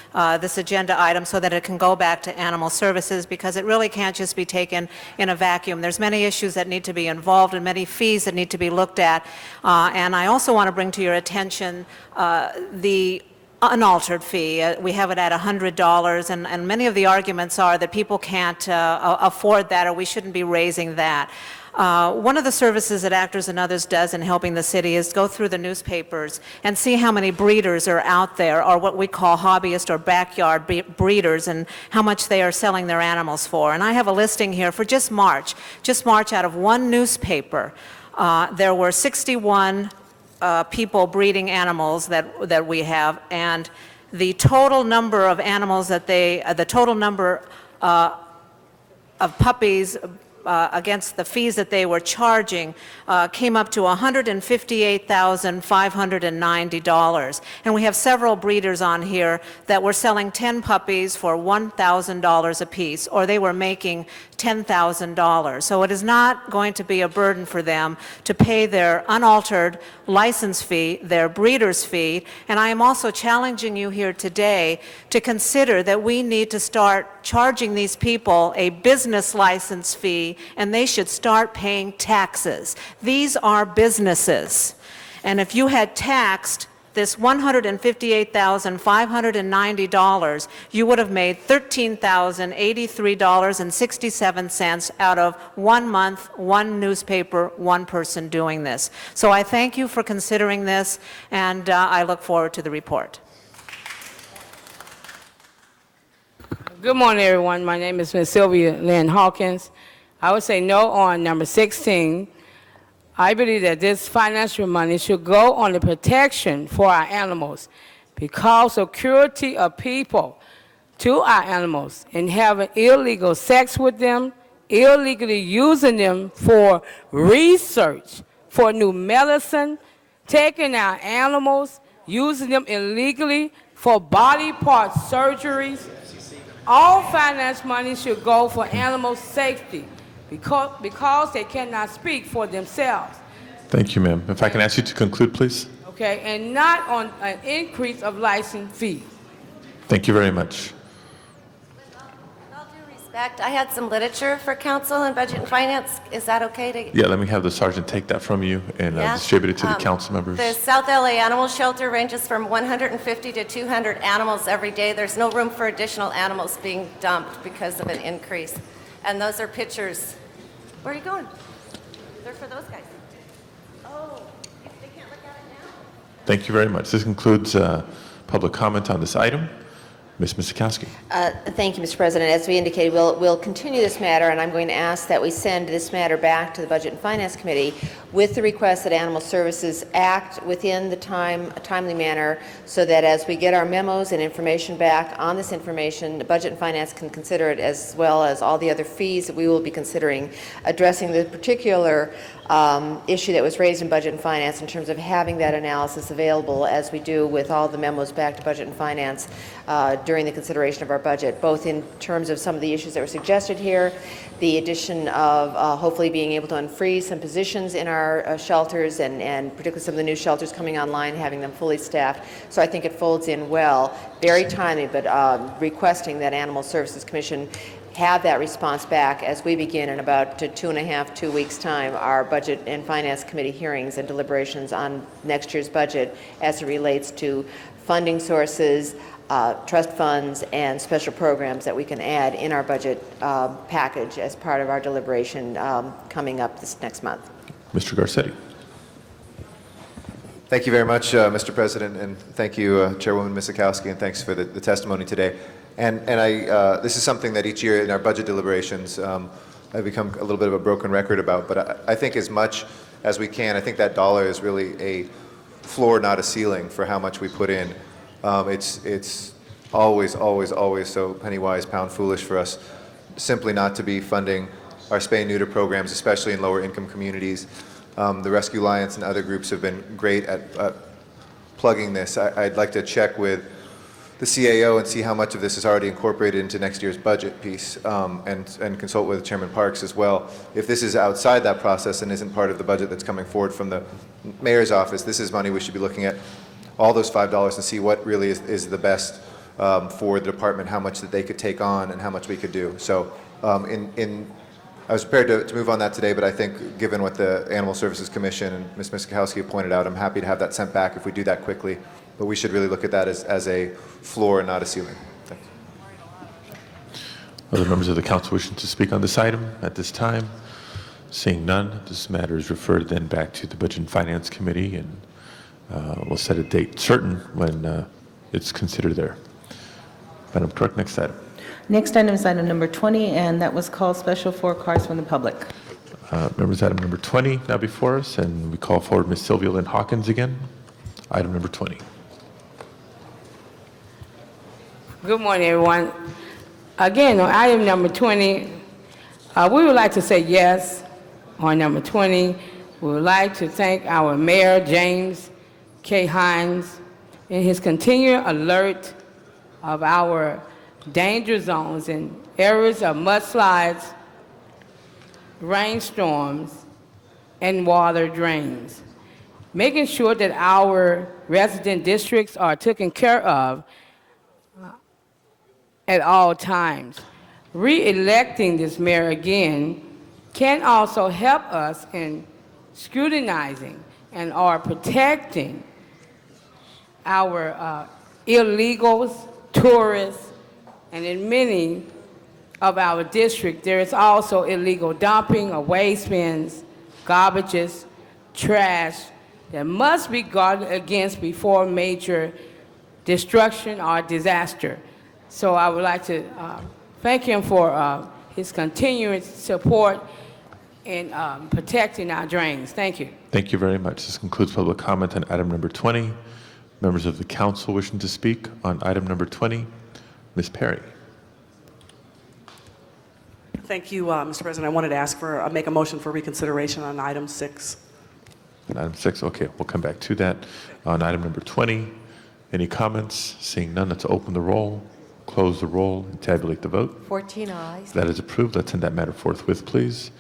this agenda item so that it can go back to Animal Services, because it really can't just be taken in a vacuum. There's many issues that need to be involved and many fees that need to be looked at. And I also want to bring to your attention the unaltered fee. We have it at $100, and many of the arguments are that people can't afford that, or we shouldn't be raising that. One of the services that Actors and Others does in helping the city is go through the newspapers and see how many breeders are out there, or what we call hobbyist or backyard breeders, and how much they are selling their animals for. And I have a listing here for just March out of one newspaper. There were 61 people breeding animals that we have, and the total number of animals that the total number of puppies against the fees that they were charging came up to $158,590. And we have several breeders on here that were selling 10 puppies for $1,000 a piece, or they were making $10,000. So it is not going to be a burden for them to pay their unaltered license fee, their breeder's fee. And I am also challenging you here today to consider that we need to start charging these people a business license fee, and they should start paying taxes. These are businesses. And if you had taxed this $158,590, you would have made $13,083.67 out of 1 month, one newspaper, one person doing this. So I thank you for considering this, and I look forward to the report. Good morning, everyone. My name is Ms. Sylvia Lynn Hawkins. I would say no on number 16. I believe that this financial money should go on the protection for our animals, because security of people to our animals and having illegal sex with them, illegally using them for research, for new medicine, taking our animals, using them illegally for body part surgeries. All finance money should go for animal safety, because they cannot speak for themselves. Thank you, ma'am. If I can ask you to conclude, please. Okay, and not on an increase of license fees. Thank you very much. fact, I had some literature for council and budget and finance. Is that okay to? Yeah, let me have the sergeant take that from you and Yeah. distribute it to the council members. The South LA Animal Shelter ranges from 150 to 200 animals every day. There's no room for additional animals being dumped because of an increase. And those are pictures. Where are you going? They're for those guys. Oh, they can't look at it now? Thank you very much. This concludes public comment on this item. Ms. Miskowski. Thank you, Mr. President. As we indicated, we'll continue this matter, and I'm going to ask that we send this matter back to the Budget and Finance Committee with the request that Animal Services act within the timely manner so that as we get our memos and information back on this information, the Budget and Finance can consider it as well as all the other fees that we will be considering, addressing the particular issue that was raised in Budget and Finance in terms of having that analysis available as we do with all the memos back to Budget and Finance during the consideration of our budget, both in terms of some of the issues that were suggested here, the addition of hopefully being able to unfreeze some positions in our shelters and particularly some of the new shelters coming online, having them fully staffed. So I think it folds in well, very timely, but requesting that Animal Services Commission have that response back as we begin in about 2 weeks' time, our Budget and Finance Committee hearings and deliberations on next year's budget as it relates to funding sources, trust funds, and special programs that we can add in our budget package as part of our deliberation coming up this next month. Mr. Garcetti. Thank you very much, Mr. President, and thank you, Chairwoman Miskowski, and thanks for the testimony today. And this is something that each year in our budget deliberations I've become a little bit of a broken record about, but I think as much as we can, I think that dollar is really a floor, not a ceiling, for how much we put in. It's always so penny wise, pound foolish for us simply not to be funding our spay and neuter programs, especially in lower income communities. The Rescue Alliance and other groups have been great at plugging this. I'd like to check with the CAO and see how much of this is already incorporated into next year's budget piece, and consult with Chairman Parks as well. If this is outside that process and isn't part of the budget that's coming forward from the mayor's office, this is money we should be looking at all those $5 and see what really is the best for the department, how much that they could take on and how much we could do. So I was prepared to move on that today, but I think given what the Animal Services Commission and Ms. Miskowski pointed out, I'm happy to have that sent back if we do that quickly. But we should really look at that as a floor and not a ceiling. Thanks. Other members of the council wishing to speak on this item at this time? Seeing none, this matter is referred then back to the Budget and Finance Committee, and we'll set a date certain when it's considered there. Madam Clerk, next item. Next item is item number 20, and that was called Special for Cars from the Public. Members, item number 20 now before us, and we call forward Ms. Sylvia Lynn Hawkins again. Item number 20. Good morning, everyone. Again, on item number 20, we would like to say yes on number 20. We would like to thank our Mayor, James K. Hines, in his continued alert of our danger zones in areas of mudslides, rainstorms, and water drains, making sure that our resident districts are taken care of at all times. Re-electing this mayor again can also help us in scrutinizing and or protecting our illegals, tourists, and in many of our districts, there is also illegal dumping of waste bins, garbages, trash that must be guarded against before major destruction or disaster. So I would like to thank him for his continued support in protecting our drains. Thank you. Thank you very much. This concludes public comment on item number 20. Members of the council wishing to speak on item number 20. Ms. Perry. Thank you, Mr. President. I wanted to ask for make a motion for reconsideration on item 6. On item 6, okay, we'll come back to that. On item number 20, any comments? Seeing none, let's open the roll, close the roll, and tabulate the vote. 14 ayes. That is approved. Let's send that matter forthwith, please.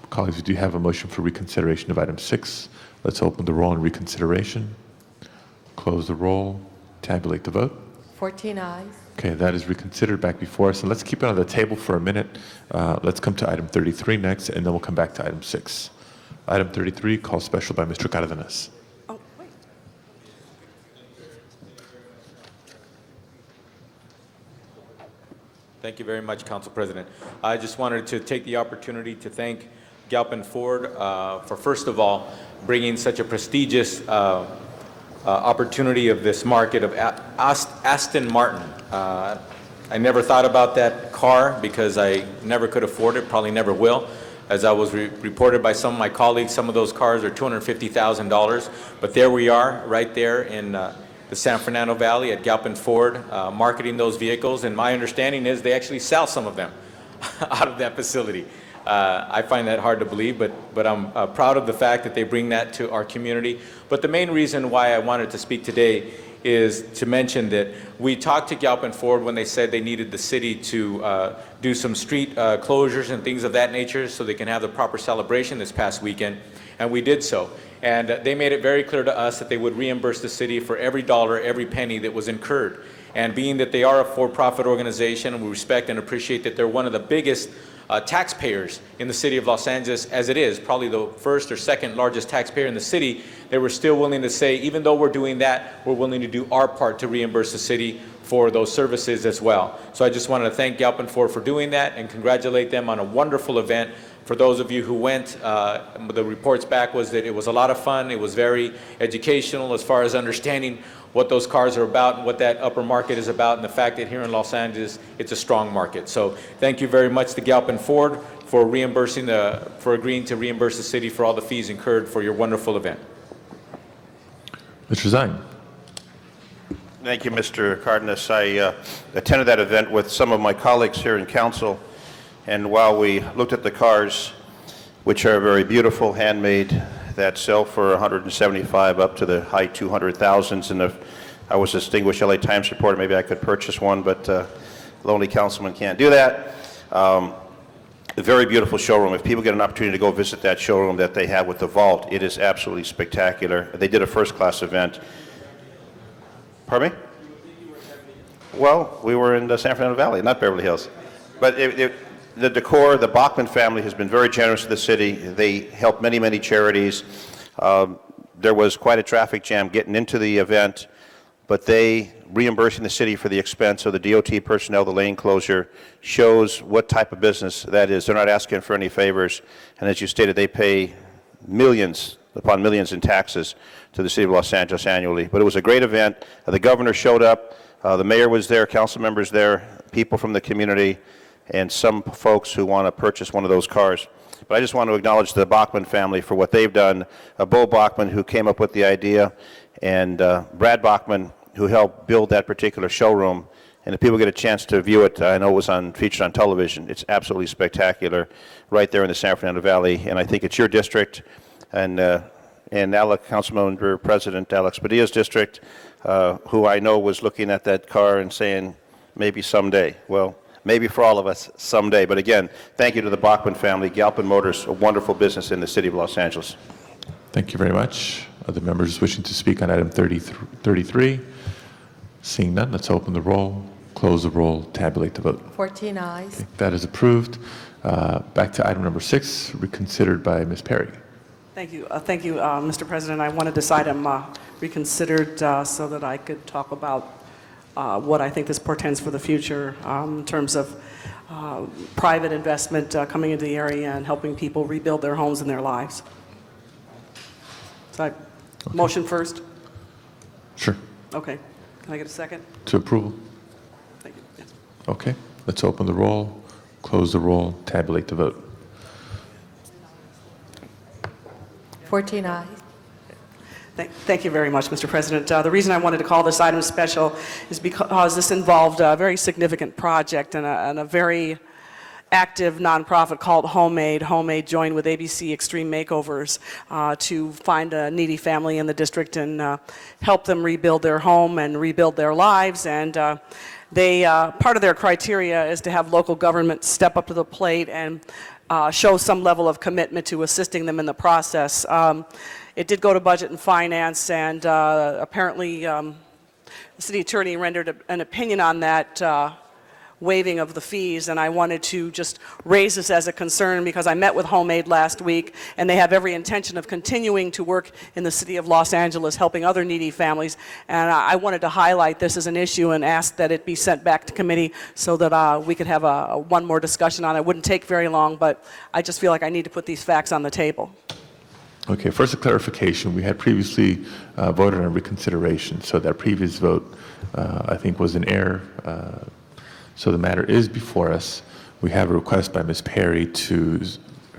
Colleagues, we do have a motion for reconsideration of item 6. Let's open the roll on reconsideration, close the roll, tabulate the vote. 14 ayes. Okay, that is reconsidered back before us. And let's keep it on the table for a minute. Let's come to item 33 next, and then we'll come back to item 6. Item 33, call special by Mr. Cardenas. Thank you very much, Council President. I just wanted to take the opportunity to thank Galpin Ford for, first of all, bringing such a prestigious opportunity of this market of Aston Martin. I never thought about that car because I never could afford it, probably never will. As I was reported by some of my colleagues, some of those cars are $250,000. But there we are, right there in the San Fernando Valley at Galpin Ford, marketing those vehicles. And my understanding is they actually sell some of them out of that facility. I find that hard to believe, but I'm proud of the fact that they bring that to our community. But the main reason why I wanted to speak today is to mention that we talked to Galpin Ford when they said they needed the city to do some street closures and things of that nature so they can have the proper celebration this past weekend, and we did so. And they made it very clear to us that they would reimburse the city for every dollar, every penny that was incurred. And being that they are a for-profit organization, and we respect and appreciate that they're one of the biggest taxpayers in the city of Los Angeles, as it is, probably the first or second largest taxpayer in the city, they were still willing to say, even though we're doing that, we're willing to do our part to reimburse the city for those services as well. So I just wanted to thank Galpin Ford for doing that and congratulate them on a wonderful event. For those of you who went, the reports back was that it was a lot of fun. It was very educational as far as understanding what those cars are about and what that upper market is about, and the fact that here in Los Angeles, it's a strong market. So thank you very much to Galpin Ford for agreeing to reimburse the city for all the fees incurred for your wonderful event. Mr. Zine. Thank you, Mr. Cardenas. I attended that event with some of my colleagues here in council, and while we looked at the cars, which are very beautiful, handmade, that sell for $175 up to the high 200,000s, and if I was a distinguished LA Times reporter, maybe I could purchase one, but lonely councilman can't do that. A very beautiful showroom. If people get an opportunity to go visit that showroom that they have with the vault, it is absolutely spectacular. They did a first-class event. Pardon me? Well, we were in the San Fernando Valley, not Beverly Hills. But the decor, the Bachman family has been very generous to the city. They helped many, many charities. There was quite a traffic jam getting into the event, but they reimbursing the city for the expense of the DOT personnel, the lane closure, shows what type of business that is. They're not asking for any favors. And as you stated, they pay millions upon millions in taxes to the city of Los Angeles annually. But it was a great event. The governor showed up. The mayor was there, council members there, people from the community, and some folks who want to purchase one of those cars. But I just want to acknowledge the Bachman family for what they've done. Bo Bachman, who came up with the idea, and Brad Bachman, who helped build that particular showroom. And if people get a chance to view it, I know it was featured on television. It's absolutely spectacular right there in the San Fernando Valley. And I think it's your district and Councilmember President Alex Padilla's district, who I know was looking at that car and saying, maybe someday. Well, maybe for all of us someday. But again, thank you to the Bachman family. Galpin Motors, a wonderful business in the city of Los Angeles. Thank you very much. Other members wishing to speak on item 33? Seeing none, let's open the roll, close the roll, tabulate the vote. 14 ayes. Okay, that is approved. Back to item number 6, reconsidered by Ms. Perry. Thank you, Mr. President. I wanted this item reconsidered so that I could talk about what I think this portends for the future in terms of private investment coming into the area and helping people rebuild their homes and their lives. So motion first? Sure. Okay. Can I get a second? To approval? Thank you. Yes. Okay, let's open the roll, close the roll, tabulate the vote. 14 ayes. Thank you very much, Mr. President. The reason I wanted to call this item special is because this involved a very significant project and a very active nonprofit called Homemade. Homemade joined with ABC Extreme Makeovers to find a needy family in the district and help them rebuild their home and rebuild their lives. And part of their criteria is to have local government step up to the plate and show some level of commitment to assisting them in the process. It did go to Budget and Finance, and apparently the city attorney rendered an opinion on that waiving of the fees, and I wanted to just raise this as a concern because I met with Homemade last week, and they have every intention of continuing to work in the city of Los Angeles helping other needy families, and I wanted to highlight this as an issue and ask that it be sent back to committee so that we could have one more discussion on it. It wouldn't take very long, but I just feel like I need to put these facts on the table. Okay, first a clarification. We had previously voted on reconsideration, so that previous vote, I think, was an error. So the matter is before us. We have a request by Ms. Perry to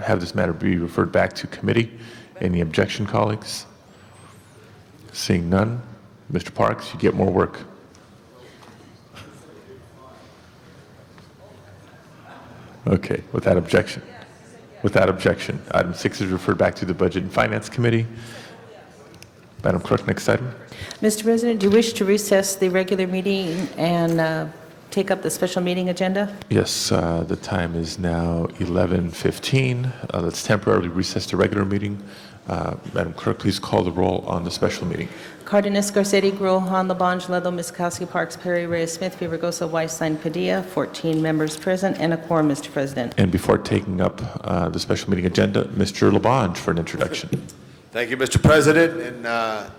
have this matter be referred back to committee. Any objection, colleagues? Seeing none, Mr. Parks, you get more work. Okay, without objection. Without objection, item 6 is referred back to the Budget and Finance Committee. Madam Clerk, next item. Mr. President, do you wish to recess the regular meeting and take up the special meeting agenda? Yes, the time is now 11:15. Let's temporarily recess the regular meeting. Madam Clerk, please call the roll on the special meeting. Cardenas, Garcetti, Gruel, Han, Labange, Ledo, Miskowski, Parks, Perry, Reyes, Smith, Villaraigosa, Weisstein, Padilla, 14 members present and a quorum, Mr. President. And before taking up the special meeting agenda, Mr. Labange for an introduction. Thank you, Mr. President. And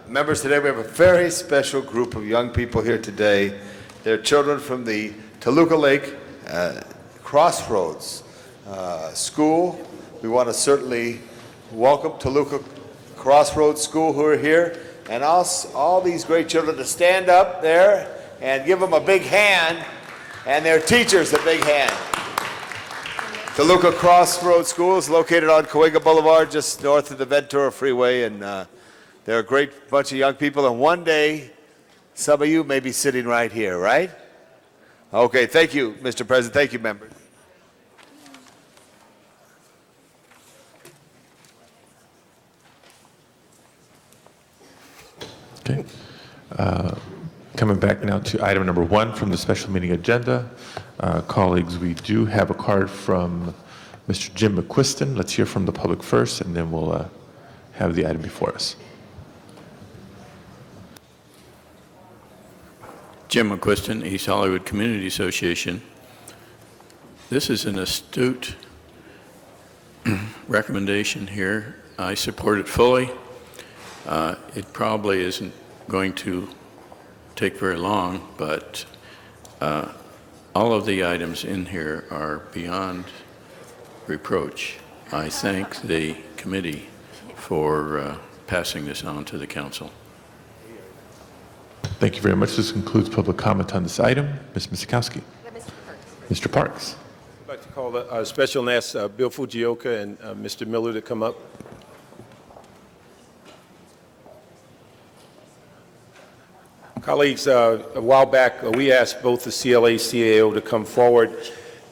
members, today we have a very special group of young people here today. They're children from the Toluca Lake Crossroads School. We want to certainly welcome Toluca Crossroads School who are here, and all these great children to stand up there and give them a big hand, and their teachers a big hand. Toluca Crossroads School is located on Cahuenga Boulevard, just north of the Ventura Freeway, and they're a great bunch of young people, and one day some of you may be sitting right here, right? Okay, thank you, Mr. President. Thank you, members. Okay. Coming back now to item number 1 from the special meeting agenda. Colleagues, we do have a card from Mr. Jim McQuiston. Let's hear from the public first, and then we'll have the item before us. Jim McQuiston, East Hollywood Community Association. This is an astute recommendation here. I support it fully. It probably isn't going to take very long, but all of the items in here are beyond reproach. I thank the committee for passing this on to the council. Thank you very much. This concludes public comment on this item. Ms. Miskowski. Mr. Parks. I'd like to call a special and ask Bill Fujioka and Mr. Miller to come up. Colleagues, a while back, we asked both the CLA, CAO to come forward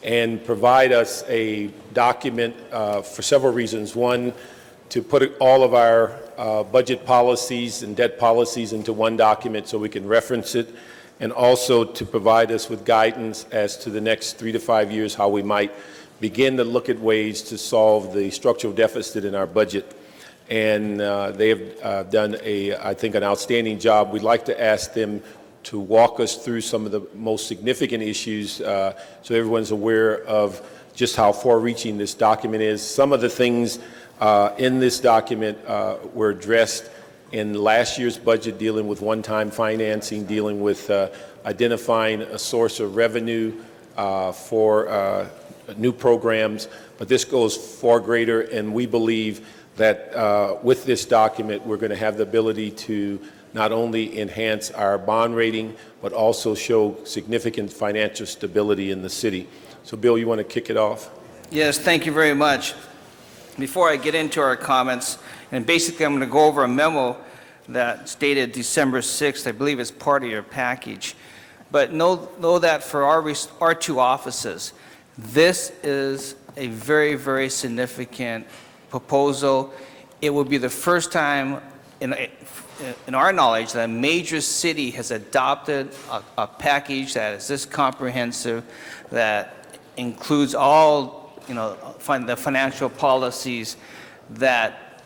and provide us a document for several reasons. One, to put all of our budget policies and debt policies into one document so we can reference it, and also to provide us with guidance as to the next 3 to 5 years, how we might begin to look at ways to solve the structural deficit in our budget. And they have done, I think, an outstanding job. We'd like to ask them to walk us through some of the most significant issues so everyone's aware of just how far-reaching this document is. Some of the things in this document were addressed in last year's budget, dealing with one-time financing, dealing with identifying a source of revenue for new programs. But this goes far greater, and we believe that with this document, we're going to have the ability to not only enhance our bond rating, but also show significant financial stability in the city. So, Bill, you want to kick it off? Yes, thank you very much. Before I get into our comments, and basically I'm going to go over a memo that's dated December 6th. I believe it's part of your package. But know that for our two offices, this is a very, very significant proposal. It will be the first time in our knowledge that a major city has adopted a package that is this comprehensive, that includes all the financial policies that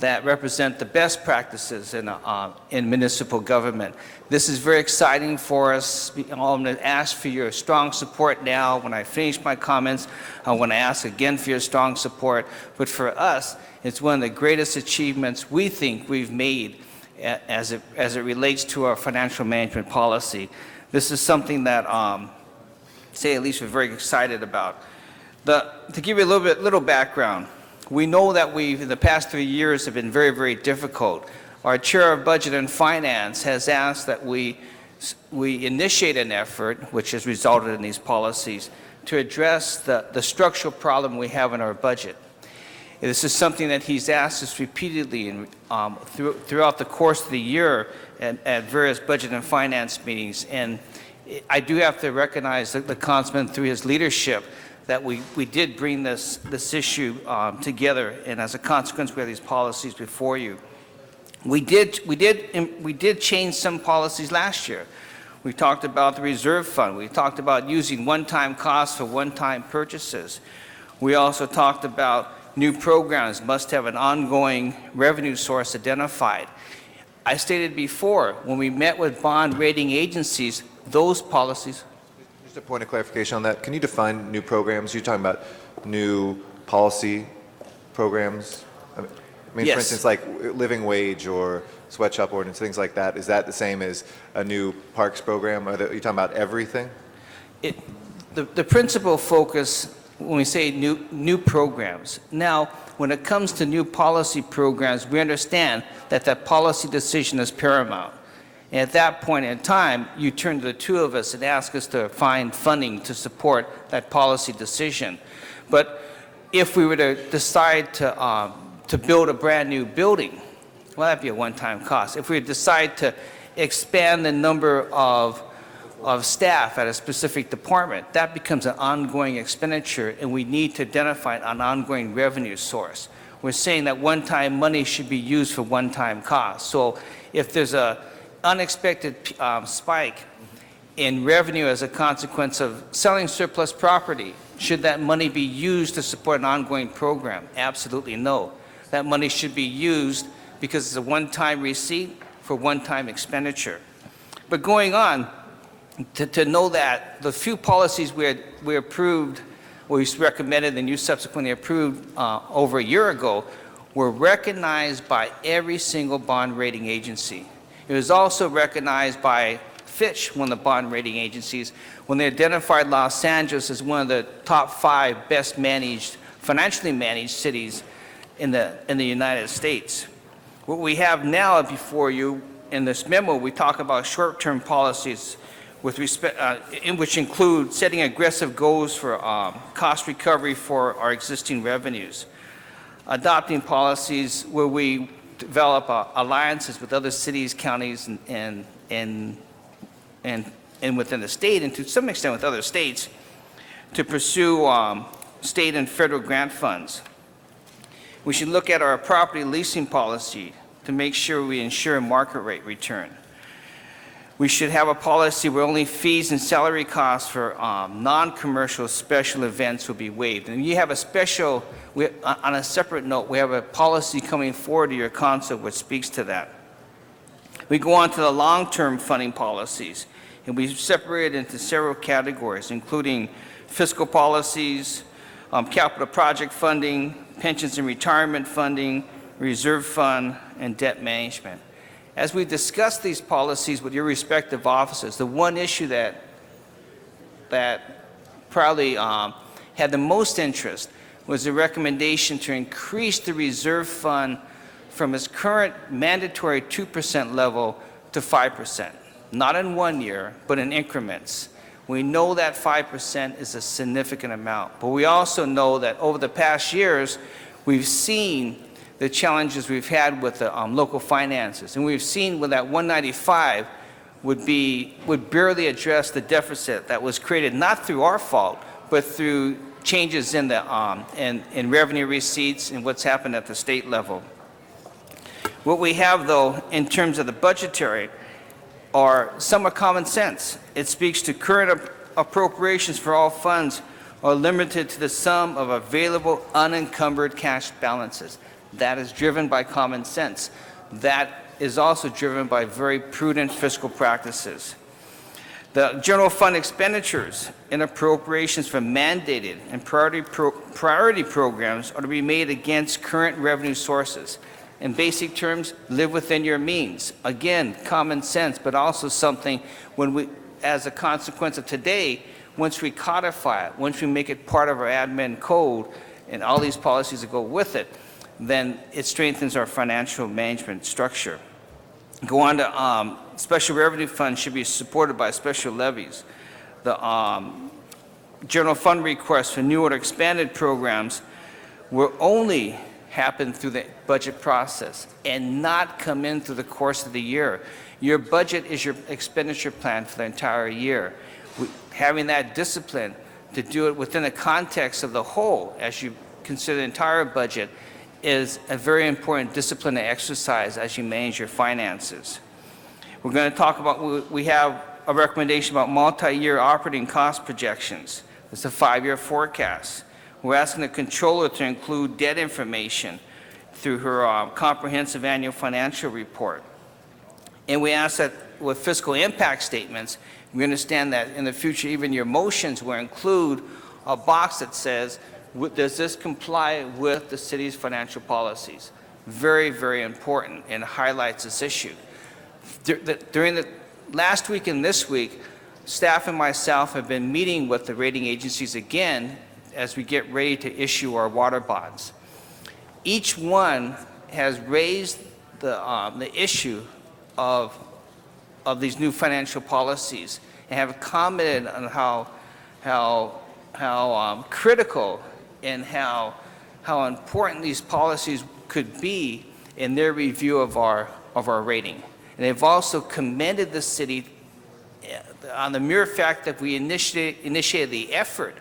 that represent the best practices in municipal government. This is very exciting for us. I'm going to ask for your strong support now. When I finish my comments, I want to ask again for your strong support. But for us, it's one of the greatest achievements we think we've made as it relates to our financial management policy. This is something that, say at least, we're very excited about. To give you a little background, we know that in the past 3 years have been very, very difficult. Our Chair of Budget and Finance has asked that we initiate an effort, which has resulted in these policies, to address the structural problem we have in our budget. This is something that he's asked us repeatedly throughout the course of the year at various budget and finance meetings. And I do have to recognize the Councilman, through his leadership, that we did bring this issue together, and as a consequence, we have these policies before you. We did change some policies last year. We talked about the reserve fund. We talked about using one-time costs for one-time purchases. We also talked about new programs must have an ongoing revenue source identified. I stated before, when we met with bond rating agencies, those policies. Just a point of clarification on that. Can you define new programs? You're talking about new policy programs? I mean, Yes. for instance, like living wage or sweatshop ordinance, things like that. Is that the same as a new parks program? Are you talking about everything? The principal focus when we say new programs. Now, when it comes to new policy programs, we understand that that policy decision is paramount. And at that point in time, you turn to the two of us and ask us to find funding to support that policy decision. But if we were to decide to build a brand new building, well, that'd be a one-time cost. If we decide to expand the number of staff at a specific department, that becomes an ongoing expenditure, and we need to identify an ongoing revenue source. We're saying that one-time money should be used for one-time costs. So if there's a unexpected spike in revenue as a consequence of selling surplus property, should that money be used to support an ongoing program? Absolutely no. That money should be used because it's a one-time receipt for one-time expenditure. But going on, to know that the few policies we approved, we recommended and you subsequently approved over a year ago, were recognized by every single bond rating agency. It was also recognized by Fitch, one of the bond rating agencies, when they identified Los Angeles as one of the top 5 best managed, financially managed cities in the United States. What we have now before you in this memo, we talk about short-term policies with respect, which include setting aggressive goals for cost recovery for our existing revenues, adopting policies where we develop alliances with other cities, counties, and within the state, and to some extent with other states, to pursue state and federal grant funds. We should look at our property leasing policy to make sure we ensure market rate return. We should have a policy where only fees and salary costs for non-commercial special events will be waived. And you have a special, on a separate note, we have a policy coming forward to your council which speaks to that. We go on to the long-term funding policies, and we separate it into several categories, including fiscal policies, capital project funding, pensions and retirement funding, reserve fund, and debt management. As we discuss these policies with your respective offices, the one issue that probably had the most interest was the recommendation to increase the reserve fund from its current mandatory 2% level to 5%, not in 1 year, but in increments. We know that 5% is a significant amount, but we also know that over the past years, we've seen the challenges we've had with the local finances. And we've seen when that 195 would barely address the deficit that was created not through our fault, but through changes in the in revenue receipts and what's happened at the state level. What we have, though, in terms of the budgetary, are somewhat common sense. It speaks to current appropriations for all funds are limited to the sum of available unencumbered cash balances. That is driven by common sense. That is also driven by very prudent fiscal practices. The general fund expenditures and appropriations for mandated and priority programs are to be made against current revenue sources. In basic terms, live within your means. Again, common sense, but also something when we, as a consequence of today, once we codify it, once we make it part of our admin code and all these policies that go with it, then it strengthens our financial management structure. Go on to special revenue funds should be supported by special levies. The general fund requests for new or expanded programs will only happen through the budget process and not come in through the course of the year. Your budget is your expenditure plan for the entire year. Having that discipline to do it within the context of the whole, as you consider the entire budget, is a very important discipline to exercise as you manage your finances. We're going to talk about, we have a recommendation about multi-year operating cost projections. It's a 5-year forecast. We're asking the controller to include debt information through her comprehensive annual financial report. And we ask that with fiscal impact statements, we understand that in the future, even your motions will include a box that says, does this comply with the city's financial policies? Very, very important, and highlights this issue. During the last week and this week, staff and myself have been meeting with the rating agencies again as we get ready to issue our water bonds. Each one has raised the issue of these new financial policies and have commented on how critical and how important these policies could be in their review of our rating. And they've also commended the city on the mere fact that we initiated the effort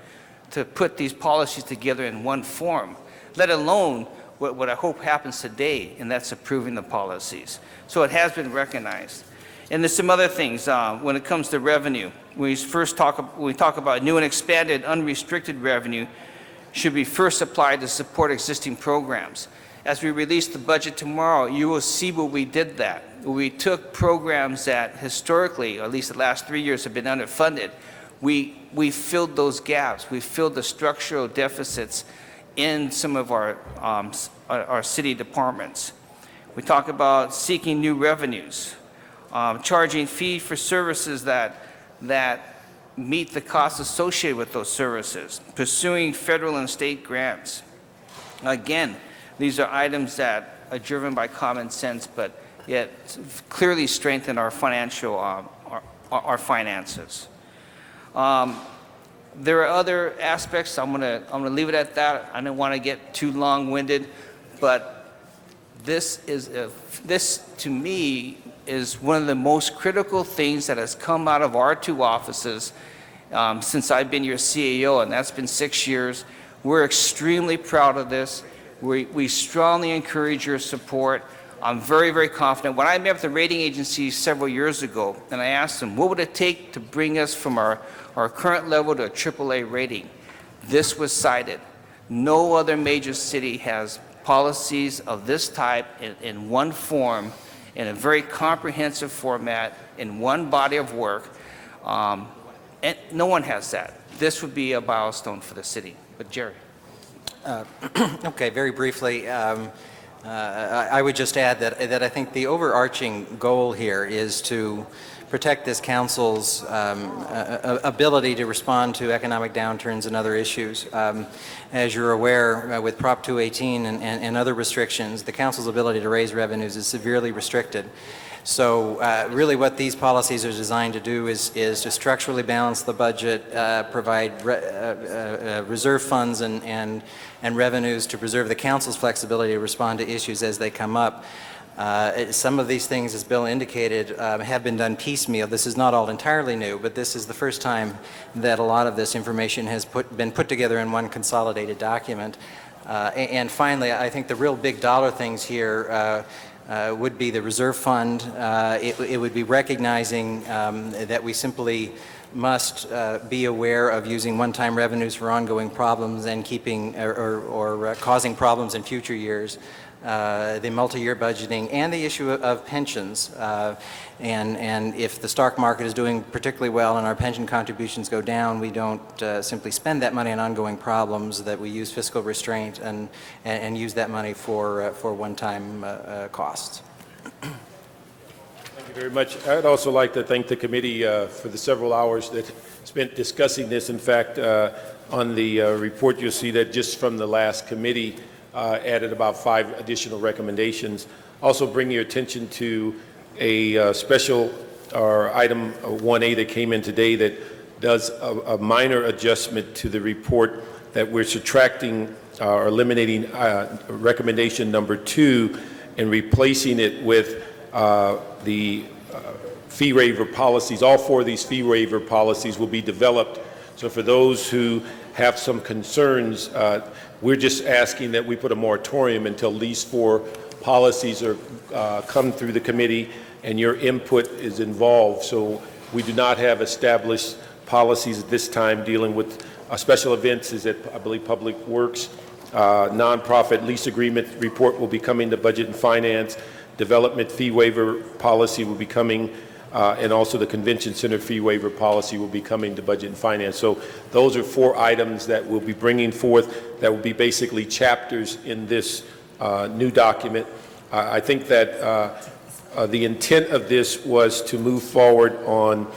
to put these policies together in one form, let alone what I hope happens today, and that's approving the policies. So it has been recognized. And there's some other things when it comes to revenue. When we talk about new and expanded unrestricted revenue should be first applied to support existing programs. As we release the budget tomorrow, you will see where we did that. We took programs that historically, or at least the last 3 years, have been underfunded. We filled those gaps. We filled the structural deficits in some of our city departments. We talk about seeking new revenues, charging fee for services that meet the costs associated with those services, pursuing federal and state grants. Again, these are items that are driven by common sense, but yet clearly strengthen our financial, our finances. There are other aspects. I'm gonna leave it at that. I don't want to get too long-winded, but this to me is one of the most critical things that has come out of our two offices since I've been your CAO, and that's been 6 years. We're extremely proud of this. We strongly encourage your support. I'm very, very confident. When I met with the rating agencies several years ago, and I asked them, what would it take to bring us from our current level to a AAA rating? This was cited. No other major city has policies of this type in one form, in a very comprehensive format, in one body of work. And no one has that. This would be a milestone for the city. But Jerry. Okay, very briefly, I would just add that I think the overarching goal here is to protect this council's ability to respond to economic downturns and other issues. As you're aware, with Prop 218 and other restrictions, the council's ability to raise revenues is severely restricted. So really what these policies are designed to do is to structurally balance the budget, provide reserve funds and revenues to preserve the council's flexibility to respond to issues as they come up. Some of these things, as Bill indicated, have been done piecemeal. This is not all entirely new, but this is the first time that a lot of this information has been put together in one consolidated document. And finally, I think the real big dollar things here would be the reserve fund. It would be recognizing that we simply must be aware of using one-time revenues for ongoing problems and keeping or causing problems in future years. the multi-year budgeting, and the issue of pensions. And if the stock market is doing particularly well and our pension contributions go down, we don't simply spend that money on ongoing problems, that we use fiscal restraint and use that money for one-time costs. Thank you very much. I'd also like to thank the committee for the several hours that spent discussing this. In fact, on the report, you'll see that just from the last committee added about 5 additional recommendations. Also bring your attention to a special or item 1A that came in today that does a minor adjustment to the report, that we're subtracting or eliminating recommendation number 2 and replacing it with the fee waiver policies. All 4 of these fee waiver policies will be developed. So for those who have some concerns, we're just asking that we put a moratorium until these 4 policies are come through the committee and your input is involved. So we do not have established policies at this time dealing with special events. Is at, I believe, Public Works. Nonprofit lease agreement report will be coming to Budget and Finance. Development fee waiver policy will be coming, and also the Convention Center fee waiver policy will be coming to Budget and Finance. So those are 4 items that we'll be bringing forth that will be basically chapters in this new document. I think that the intent of this was to move forward on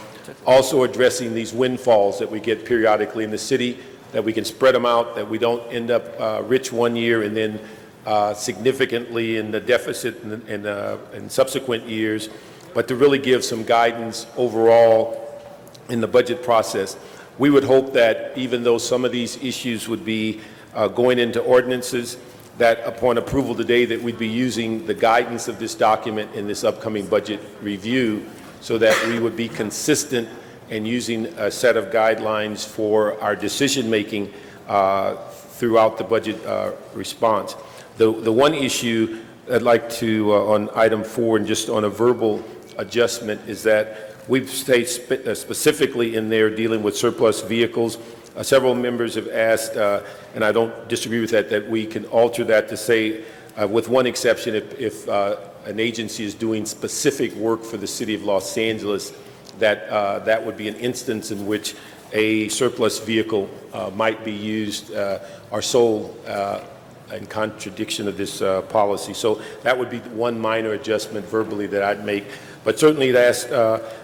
also addressing these windfalls that we get periodically in the city, that we can spread them out, that we don't end up rich one year and then significantly in the deficit in subsequent years, but to really give some guidance overall in the budget process. We would hope that even though some of these issues would be going into ordinances, that upon approval today that we'd be using the guidance of this document in this upcoming budget review so that we would be consistent in using a set of guidelines for our decision making throughout the budget response. The one issue I'd like to, on item 4 and just on a verbal adjustment, is that we've stayed specifically in there dealing with surplus vehicles. Several members have asked, and I don't disagree with that we can alter that to say, with one exception, if an agency is doing specific work for the city of Los Angeles, that would be an instance in which a surplus vehicle might be used or sold in contradiction of this policy. So that would be one minor adjustment verbally that I'd make. But certainly to ask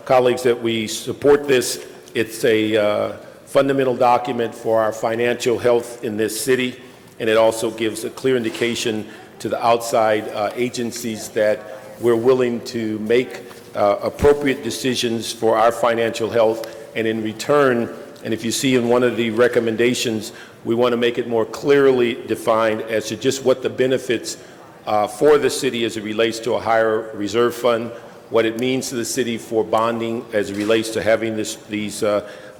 colleagues that we support this. It's a fundamental document for our financial health in this city, and it also gives a clear indication to the outside agencies that we're willing to make appropriate decisions for our financial health, and in return, and if you see in one of the recommendations, we want to make it more clearly defined as to just what the benefits for the city as it relates to a higher reserve fund, what it means to the city for bonding as it relates to having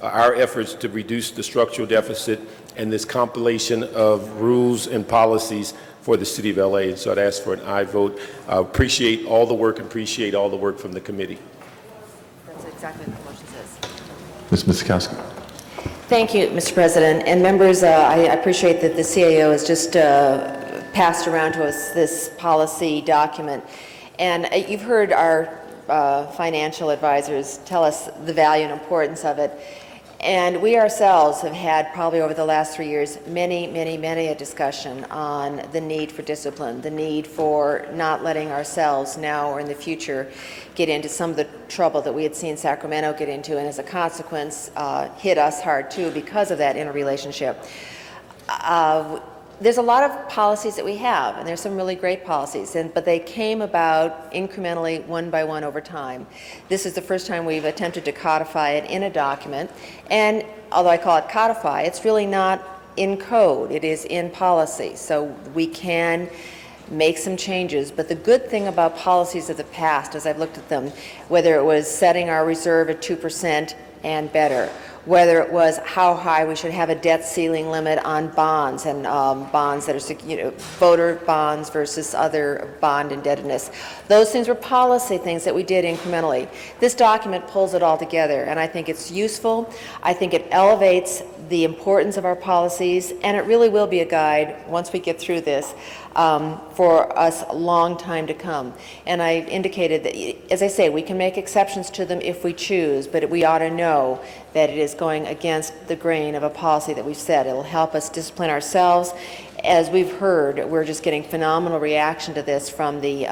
our efforts to reduce the structural deficit, and this compilation of rules and policies for the city of LA. And so I'd ask for an aye vote. Appreciate all the work and appreciate all the work from the committee. That's exactly what the motion says. Ms. Miskowski. Thank you, Mr. President. And members, I appreciate that the CAO has just passed around to us this policy document. And you've heard our financial advisors tell us the value and importance of it. And we ourselves have had probably over the last 3 years many a discussion on the need for discipline, the need for not letting ourselves now or in the future get into some of the trouble that we had seen Sacramento get into, and as a consequence hit us hard too because of that interrelationship. There's a lot of policies that we have, and there's some really great policies, but they came about incrementally, one by one, over time. This is the first time we've attempted to codify it in a document, and although I call it codify, it's really not in code, it is in policy, so we can make some changes. But the good thing about policies of the past, as I've looked at them, whether it was setting our reserve at 2% and better, whether it was how high we should have a debt ceiling limit on bonds and bonds that are, voter bonds versus other bond indebtedness. Those things were policy things that we did incrementally. This document pulls it all together, and I think it's useful. I think it elevates the importance of our policies, and it really will be a guide once we get through this for us a long time to come. And I indicated that, as I say, we can make exceptions to them if we choose, but we ought to know that it is going against the grain of a policy that we've set. It'll help us discipline ourselves. As we've heard, we're just getting phenomenal reaction to this from the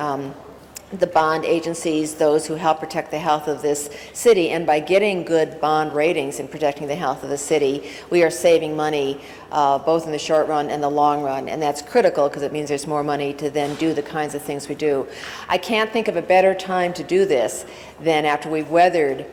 bond agencies, those who help protect the health of this city. And by getting good bond ratings and protecting the health of the city, we are saving money both in the short run and the long run. And that's critical because it means there's more money to then do the kinds of things we do. I can't think of a better time to do this than after we've weathered,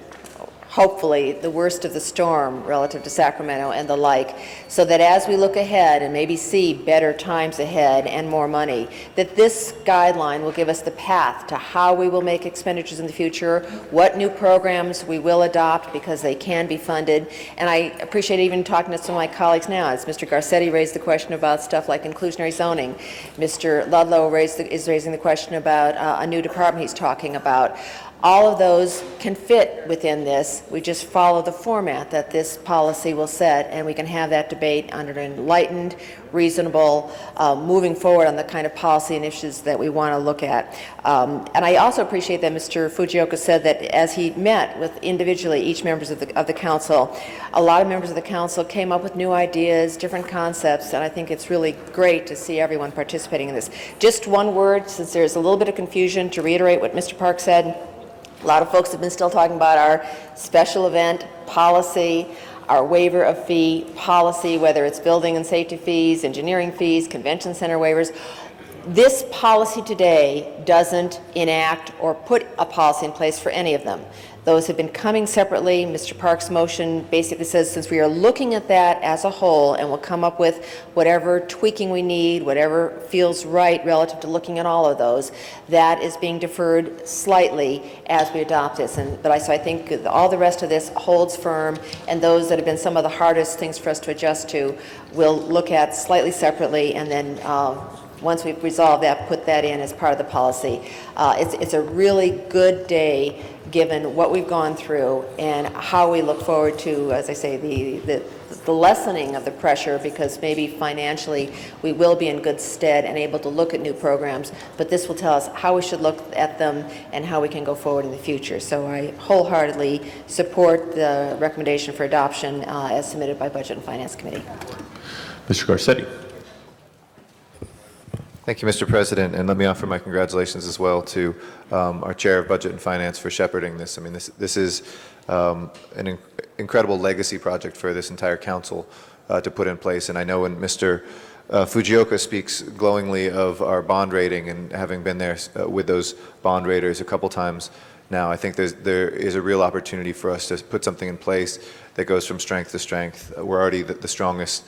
hopefully, the worst of the storm relative to Sacramento and the like, so that as we look ahead and maybe see better times ahead and more money, that this guideline will give us the path to how we will make expenditures in the future, what new programs we will adopt because they can be funded. And I appreciate even talking to some of my colleagues now, as Mr. Garcetti raised the question about stuff like inclusionary zoning. Mr. Ludlow is raising the question about a new department he's talking about. All of those can fit within this. We just follow the format that this policy will set, and we can have that debate under an enlightened, reasonable, moving forward on the kind of policy initiatives that we want to look at. And I also appreciate that Mr. Fujioka said that as he met with individually each members of the council, a lot of members of the council came up with new ideas, different concepts, and I think it's really great to see everyone participating in this. Just one word, since there's a little bit of confusion, to reiterate what Mr. Park said. A lot of folks have been still talking about our special event policy, our waiver of fee policy, whether it's building and safety fees, engineering fees, convention center waivers. This policy today doesn't enact or put a policy in place for any of them. Those have been coming separately. Mr. Park's motion basically says since we are looking at that as a whole and will come up with whatever tweaking we need, whatever feels right relative to looking at all of those, that is being deferred slightly as we adopt this. So I think all the rest of this holds firm, and those that have been some of the hardest things for us to adjust to, we'll look at slightly separately, and then once we've resolved that, put that in as part of the policy. It's a really good day given what we've gone through and how we look forward to, as I say, the lessening of the pressure, because maybe financially we will be in good stead and able to look at new programs, but this will tell us how we should look at them and how we can go forward in the future. So I wholeheartedly support the recommendation for adoption as submitted by Budget and Finance Committee. Mr. Garcetti. Thank you, Mr. President, and let me offer my congratulations as well to our Chair of Budget and Finance for shepherding this. I mean, this is an incredible legacy project for this entire council to put in place, and I know when Mr. Fujioka speaks glowingly of our bond rating and having been there with those bond raters a couple times now, I think there is a real opportunity for us to put something in place that goes from strength to strength. We're already the strongest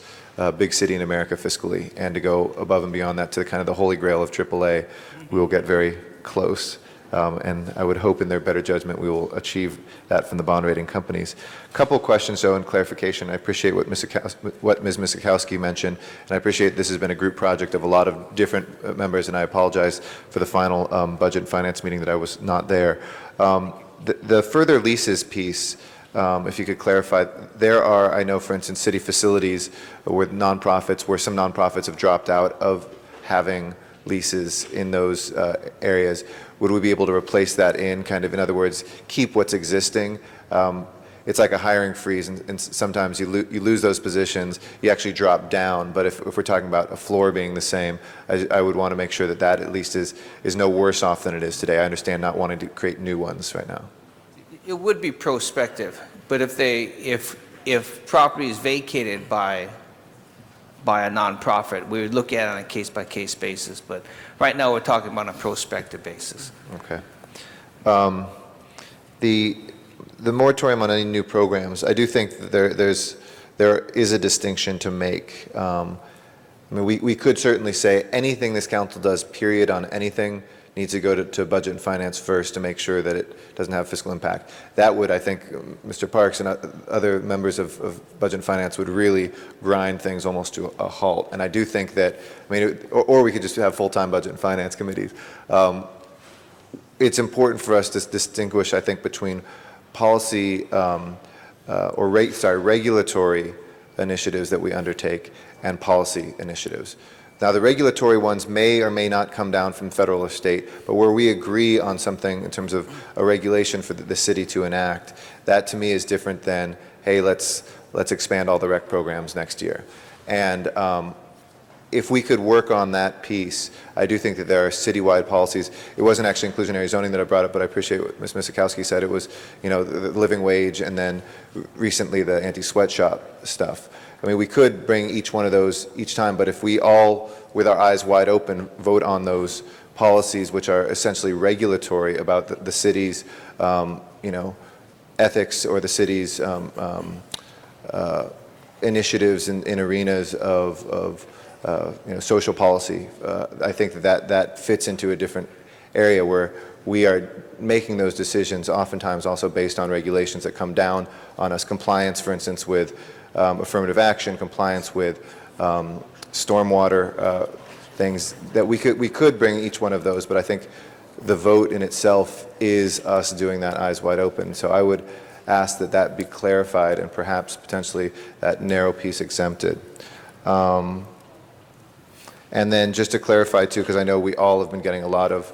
big city in America fiscally, and to go above and beyond that to kind of the holy grail of AAA, we will get very close. And I would hope in their better judgment we will achieve that from the bond rating companies. A couple of questions, though, and clarification. I appreciate what Ms. Misikowski mentioned, and I appreciate this has been a group project of a lot of different members, and I apologize for the final Budget and Finance meeting that I was not there. The further leases piece, if you could clarify, there are, I know, for instance, city facilities with nonprofits, where some nonprofits have dropped out of having leases in those areas. Would we be able to replace that in other words, keep what's existing? It's like a hiring freeze, and sometimes you lose those positions, you actually drop down, but if we're talking about a floor being the same, I would want to make sure that at least is no worse off than it is today. I understand not wanting to create new ones right now. It would be prospective, but if property is vacated by a nonprofit, we would look at it on a case-by-case basis. But right now, we're talking about a prospective basis. Okay. The moratorium on any new programs, I do think that there is a distinction to make. I mean, we could certainly say anything this council does, period, on anything needs to go to Budget and Finance first to make sure that it doesn't have fiscal impact. That would, I think, Mr. Parks and other members of Budget and Finance would really grind things almost to a halt. And I do think that, I mean, or we could just have full-time Budget and Finance committees. It's important for us to distinguish, I think, between policy regulatory initiatives that we undertake and policy initiatives. Now, the regulatory ones may or may not come down from federal or state, but where we agree on something in terms of a regulation for the city to enact, that to me is different than, hey, let's expand all the rec programs next year. And if we could work on that piece, I do think that there are citywide policies. It wasn't actually inclusionary zoning that I brought up, but I appreciate what Ms. Misikowski said. It was, you know, the living wage and then recently the anti-sweatshop stuff. I mean, we could bring each one of those each time, but if we all, with our eyes wide open, vote on those policies, which are essentially regulatory about the city's, you know, ethics or the city's initiatives in arenas of you know, social policy. I think that fits into a different area where we are making those decisions oftentimes also based on regulations that come down on us. Compliance, for instance, with affirmative action, compliance with stormwater things that we could bring each one of those, but I think the vote in itself is us doing that eyes wide open. So I would ask that that be clarified and perhaps potentially that narrow piece exempted. And then just to clarify too, because I know we all have been getting a lot of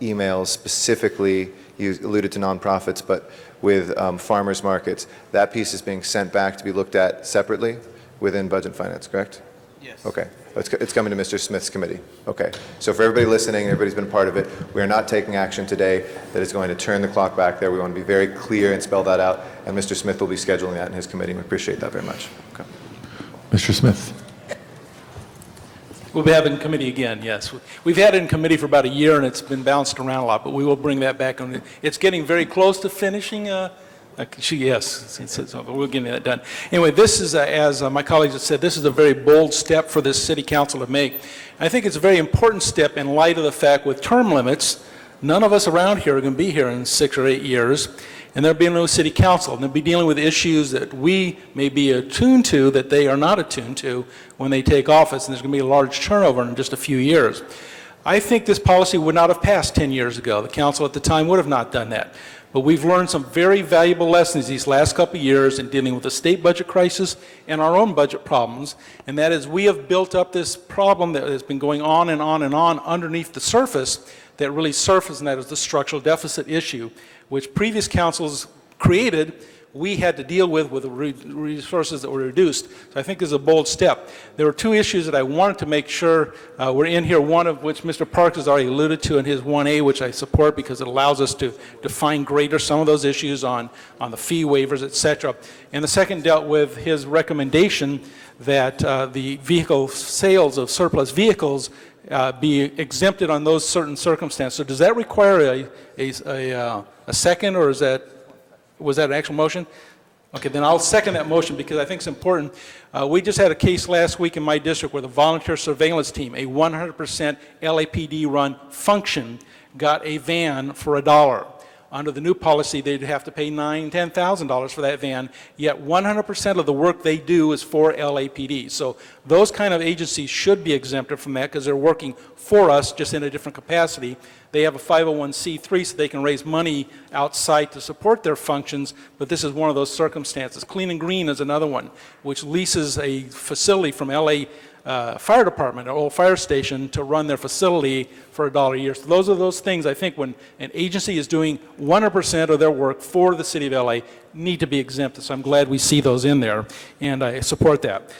emails specifically, you alluded to nonprofits, but with farmers markets, that piece is being sent back to be looked at separately within Budget and Finance, correct? Yes. Okay. It's coming to Mr. Smith's committee. Okay. So for everybody listening, everybody's been part of it, we are not taking action today that is going to turn the clock back there. We want to be very clear and spell that out, and Mr. Smith will be scheduling that in his committee. We appreciate that very much. Okay. Mr. Smith. We'll be having committee again, yes. We've had it in committee for about a year, and it's been bounced around a lot, but we will bring that back. It's getting very close to finishing. Yes, so we're getting that done. Anyway, this is, as my colleagues have said, this is a very bold step for this city council to make. I think it's a very important step in light of the fact with term limits, none of us around here are going to be here in 6 or 8 years, and there'll be no city council, and they'll be dealing with issues that we may be attuned to that they are not attuned to when they take office, and there's going to be a large turnover in just a few years. I think this policy would not have passed 10 years ago. The council at the time would have not done that. But we've learned some very valuable lessons these last couple of years in dealing with the state budget crisis and our own budget problems, and that is we have built up this problem that has been going on and on and on underneath the surface that really surfaced, and that is the structural deficit issue, which previous councils created, we had to deal with the resources that were reduced. So I think this is a bold step. There were 2 issues that I wanted to make sure were in here, one of which Mr. Parks has already alluded to in his 1A, which I support because it allows us to define greater some of those issues on the fee waivers, et cetera. And the second dealt with his recommendation that the vehicle sales of surplus vehicles be exempted on those certain circumstances. So does that require a second, or was that an actual motion? Okay, then I'll second that motion because I think it's important. We just had a case last week in my district where the volunteer surveillance team, a 100% LAPD run function, got a van for $1. Under the new policy, they'd have to pay $9,000, $10,000 for that van, yet 100% of the work they do is for LAPD. So those kind of agencies should be exempted from that because they're working for us just in a different capacity. They have a 501c3 so they can raise money outside to support their functions, but this is one of those circumstances. Clean and Green is another one, which leases a facility from LA Fire Department, an old fire station, to run their facility for $1 a year. So those are those things I think when an agency is doing 100% of their work for the city of LA need to be exempted. So I'm glad we see those in there, and I support that.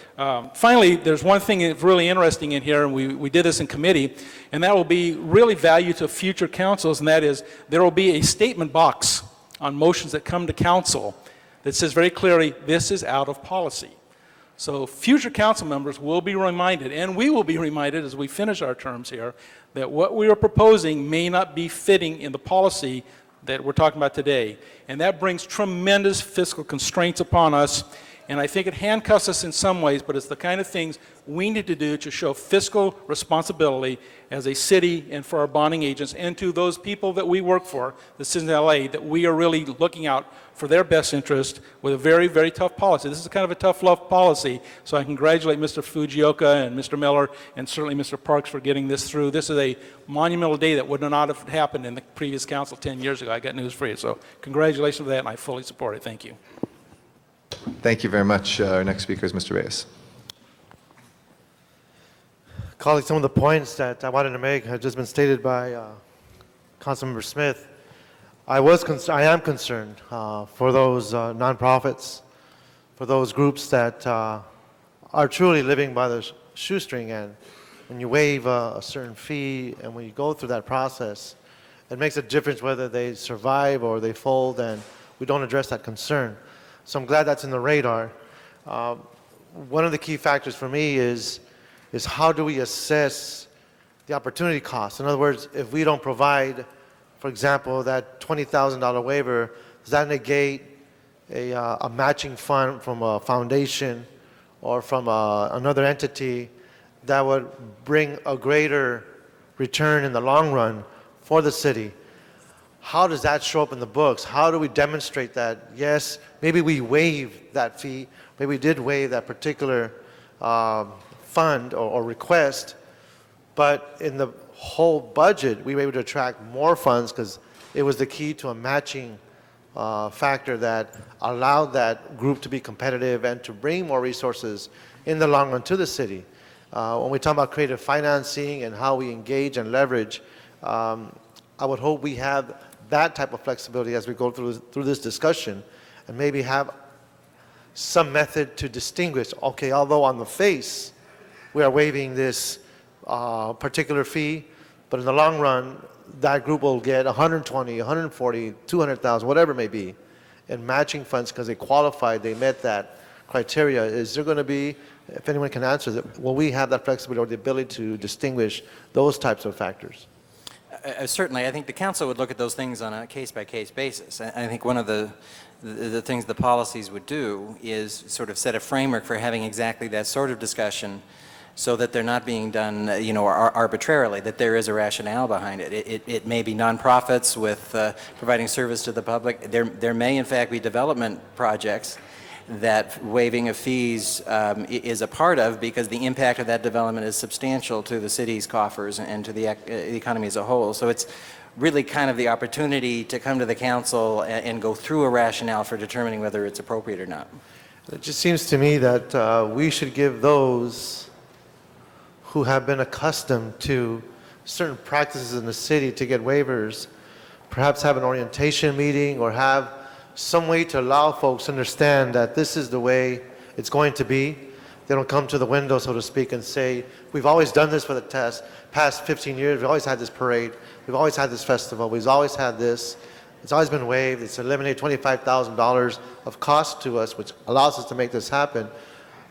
Finally, there's one thing that's really interesting in here, and we did this in committee, and that will be really value to future councils, and that is there will be a statement box on motions that come to council that says very clearly, this is out of policy. So future council members will be reminded, and we will be reminded as we finish our terms here, that what we are proposing may not be fitting in the policy that we're talking about today. And that brings tremendous fiscal constraints upon us, and I think it handcuffs us in some ways, but it's the kind of things we need to do to show fiscal responsibility as a city and for our bonding agents and to those people that we work for, the citizens of LA, that we are really looking out for their best interest with a very, very tough policy. This is kind of a tough love policy, so I congratulate Mr. Fujioka and Mr. Miller and certainly Mr. Parks for getting this through. This is a monumental day that would not have happened in the previous council 10 years ago. I got news for you, so congratulations for that, and I fully support it. Thank you. Thank you very much. Our next speaker is Mr. Reyes. colleagues, some of the points that I wanted to make have just been stated by Councilmember Smith. I am concerned for those nonprofits, for those groups that are truly living by the shoestring, and when you waive a certain fee and when you go through that process, it makes a difference whether they survive or they fold, and we don't address that concern. So I'm glad that's in the radar. One of the key factors for me is how do we assess the opportunity cost? In other words, if we don't provide, for example, that $20,000 waiver, does that negate a matching fund from a foundation or from another entity that would bring a greater return in the long run for the city? How does that show up in the books? How do we demonstrate that, yes, maybe we waived that fee, maybe we did waive that particular fund or request, but in the whole budget, we were able to attract more funds because it was the key to a matching factor that allowed that group to be competitive and to bring more resources in the long run to the city. When we talk about creative financing and how we engage and leverage, I would hope we have that type of flexibility as we go through this discussion, and maybe have some method to distinguish, okay, although on the face we are waiving this particular fee, but in the long run, that group will get 120, 140, 200,000, whatever it may be, in matching funds because they qualified, they met that criteria. Is there going to be, if anyone can answer that, will we have that flexibility or the ability to distinguish those types of factors? Certainly, I think the council would look at those things on a case-by-case basis. I think one of the things the policies would do is sort of set a framework for having exactly that sort of discussion, so that they're not being done, arbitrarily, that there is a rationale behind it. It may be nonprofits with providing service to the public. There may, in fact, be development projects that waiving of fees is a part of, because the impact of that development is substantial to the city's coffers and to the economy as a whole. So it's really kind of the opportunity to come to the council and go through a rationale for determining whether it's appropriate or not. It just seems to me that we should give those who have been accustomed to certain practices in the city to get waivers, perhaps have an orientation meeting or have some way to allow folks to understand that this is the way it's going to be. They don't come to the window, so to speak, and say, we've always done this for the past 15 years, we've always had this parade, we've always had this festival, we've always had this, it's always been waived, it's eliminated $25,000 of cost to us, which allows us to make this happen.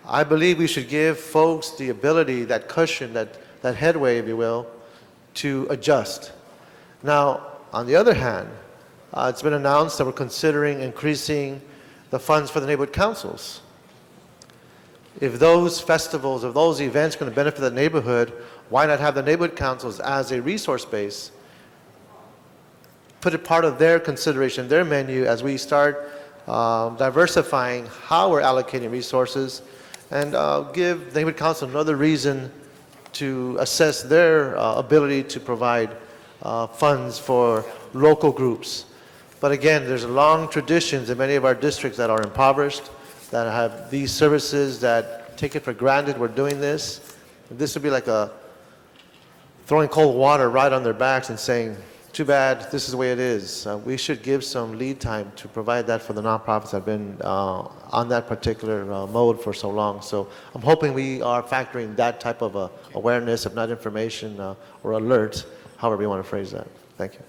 I believe we should give folks the ability, that cushion, that headway, if you will, to adjust. Now, on the other hand, it's been announced that we're considering increasing the funds for the neighborhood councils. If those festivals, if those events are going to benefit the neighborhood, why not have the neighborhood councils as a resource base, put it part of their consideration, their menu, as we start diversifying how we're allocating resources, and give the neighborhood council another reason to assess their ability to provide funds for local groups. But again, there's long traditions in many of our districts that are impoverished, that have these services, that take it for granted we're doing this. This would be like throwing cold water right on their backs and saying, too bad, this is the way it is. We should give some lead time to provide that for the nonprofits that have been on that particular mode for so long. So I'm hoping we are factoring that type of awareness, if not information or alert, however you want to phrase that. Thank you.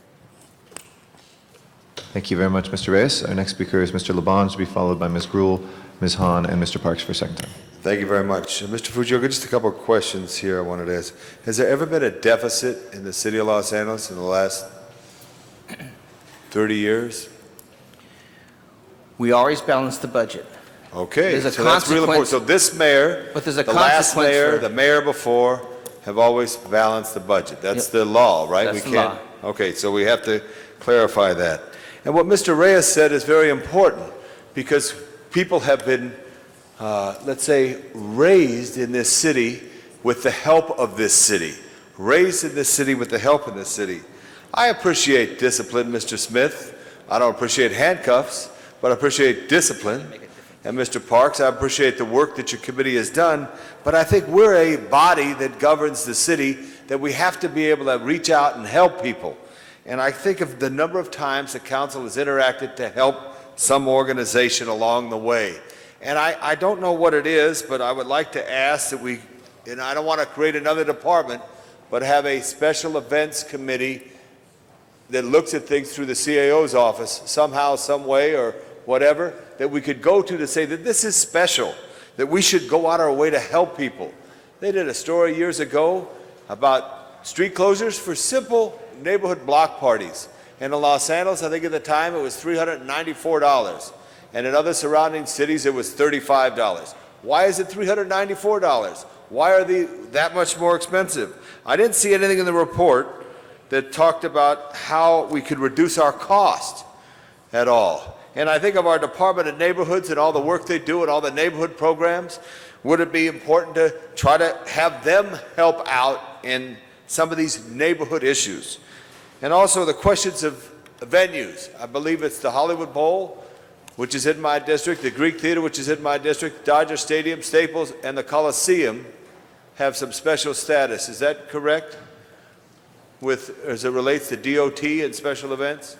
Thank you very much, Mr. Reyes. Our next speaker is Mr. Labange, to be followed by Ms. Gruhl, Ms. Hahn, and Mr. Parks for a second time. Thank you very much. Mr. Fujioka, just a couple of questions here I wanted to ask. Has there ever been a deficit in the city of Los Angeles in the last 30 years? We always balance the budget. Okay, There's a so that's real important. So this mayor, But there's a the last consequence mayor, for- the mayor before, have always balanced the budget. That's the law, right? That's we the can't. Okay, so we have to clarify that. And what Mr. Reyes said is very important, because people have been, let's say, raised in this city with the help of this city. Raised in this city with the help of this city. I appreciate discipline, Mr. Smith. I don't appreciate handcuffs, but I appreciate discipline. and Mr. Parks. I appreciate the work that your committee has done, but I think we're a body that governs the city that we have to be able to reach out and help people. And I think of the number of times the council has interacted to help some organization along the way. And I don't know what it is, but I would like to ask that we, and I don't want to create another department, but have a special events committee that looks at things through the CAO's office somehow, some way, or whatever, that we could go to say that this is special, that we should go out our way to help people. They did a story years ago about street closures for simple neighborhood block parties. And in Los Angeles, I think at the time it was $394. And in other surrounding cities, it was $35. Why is it $394? Why are they that much more expensive? I didn't see anything in the report that talked about how we could reduce our cost at all. And I think of our Department of Neighborhoods and all the work they do and all the neighborhood programs. Would it be important to try to have them help out in some of these neighborhood issues? And also the questions of venues. I believe it's the Hollywood Bowl, which is in my district, the Greek Theater, which is in my district, Dodger Stadium, Staples, and the Coliseum have some special status. Is that correct? As it relates to DOT and special events?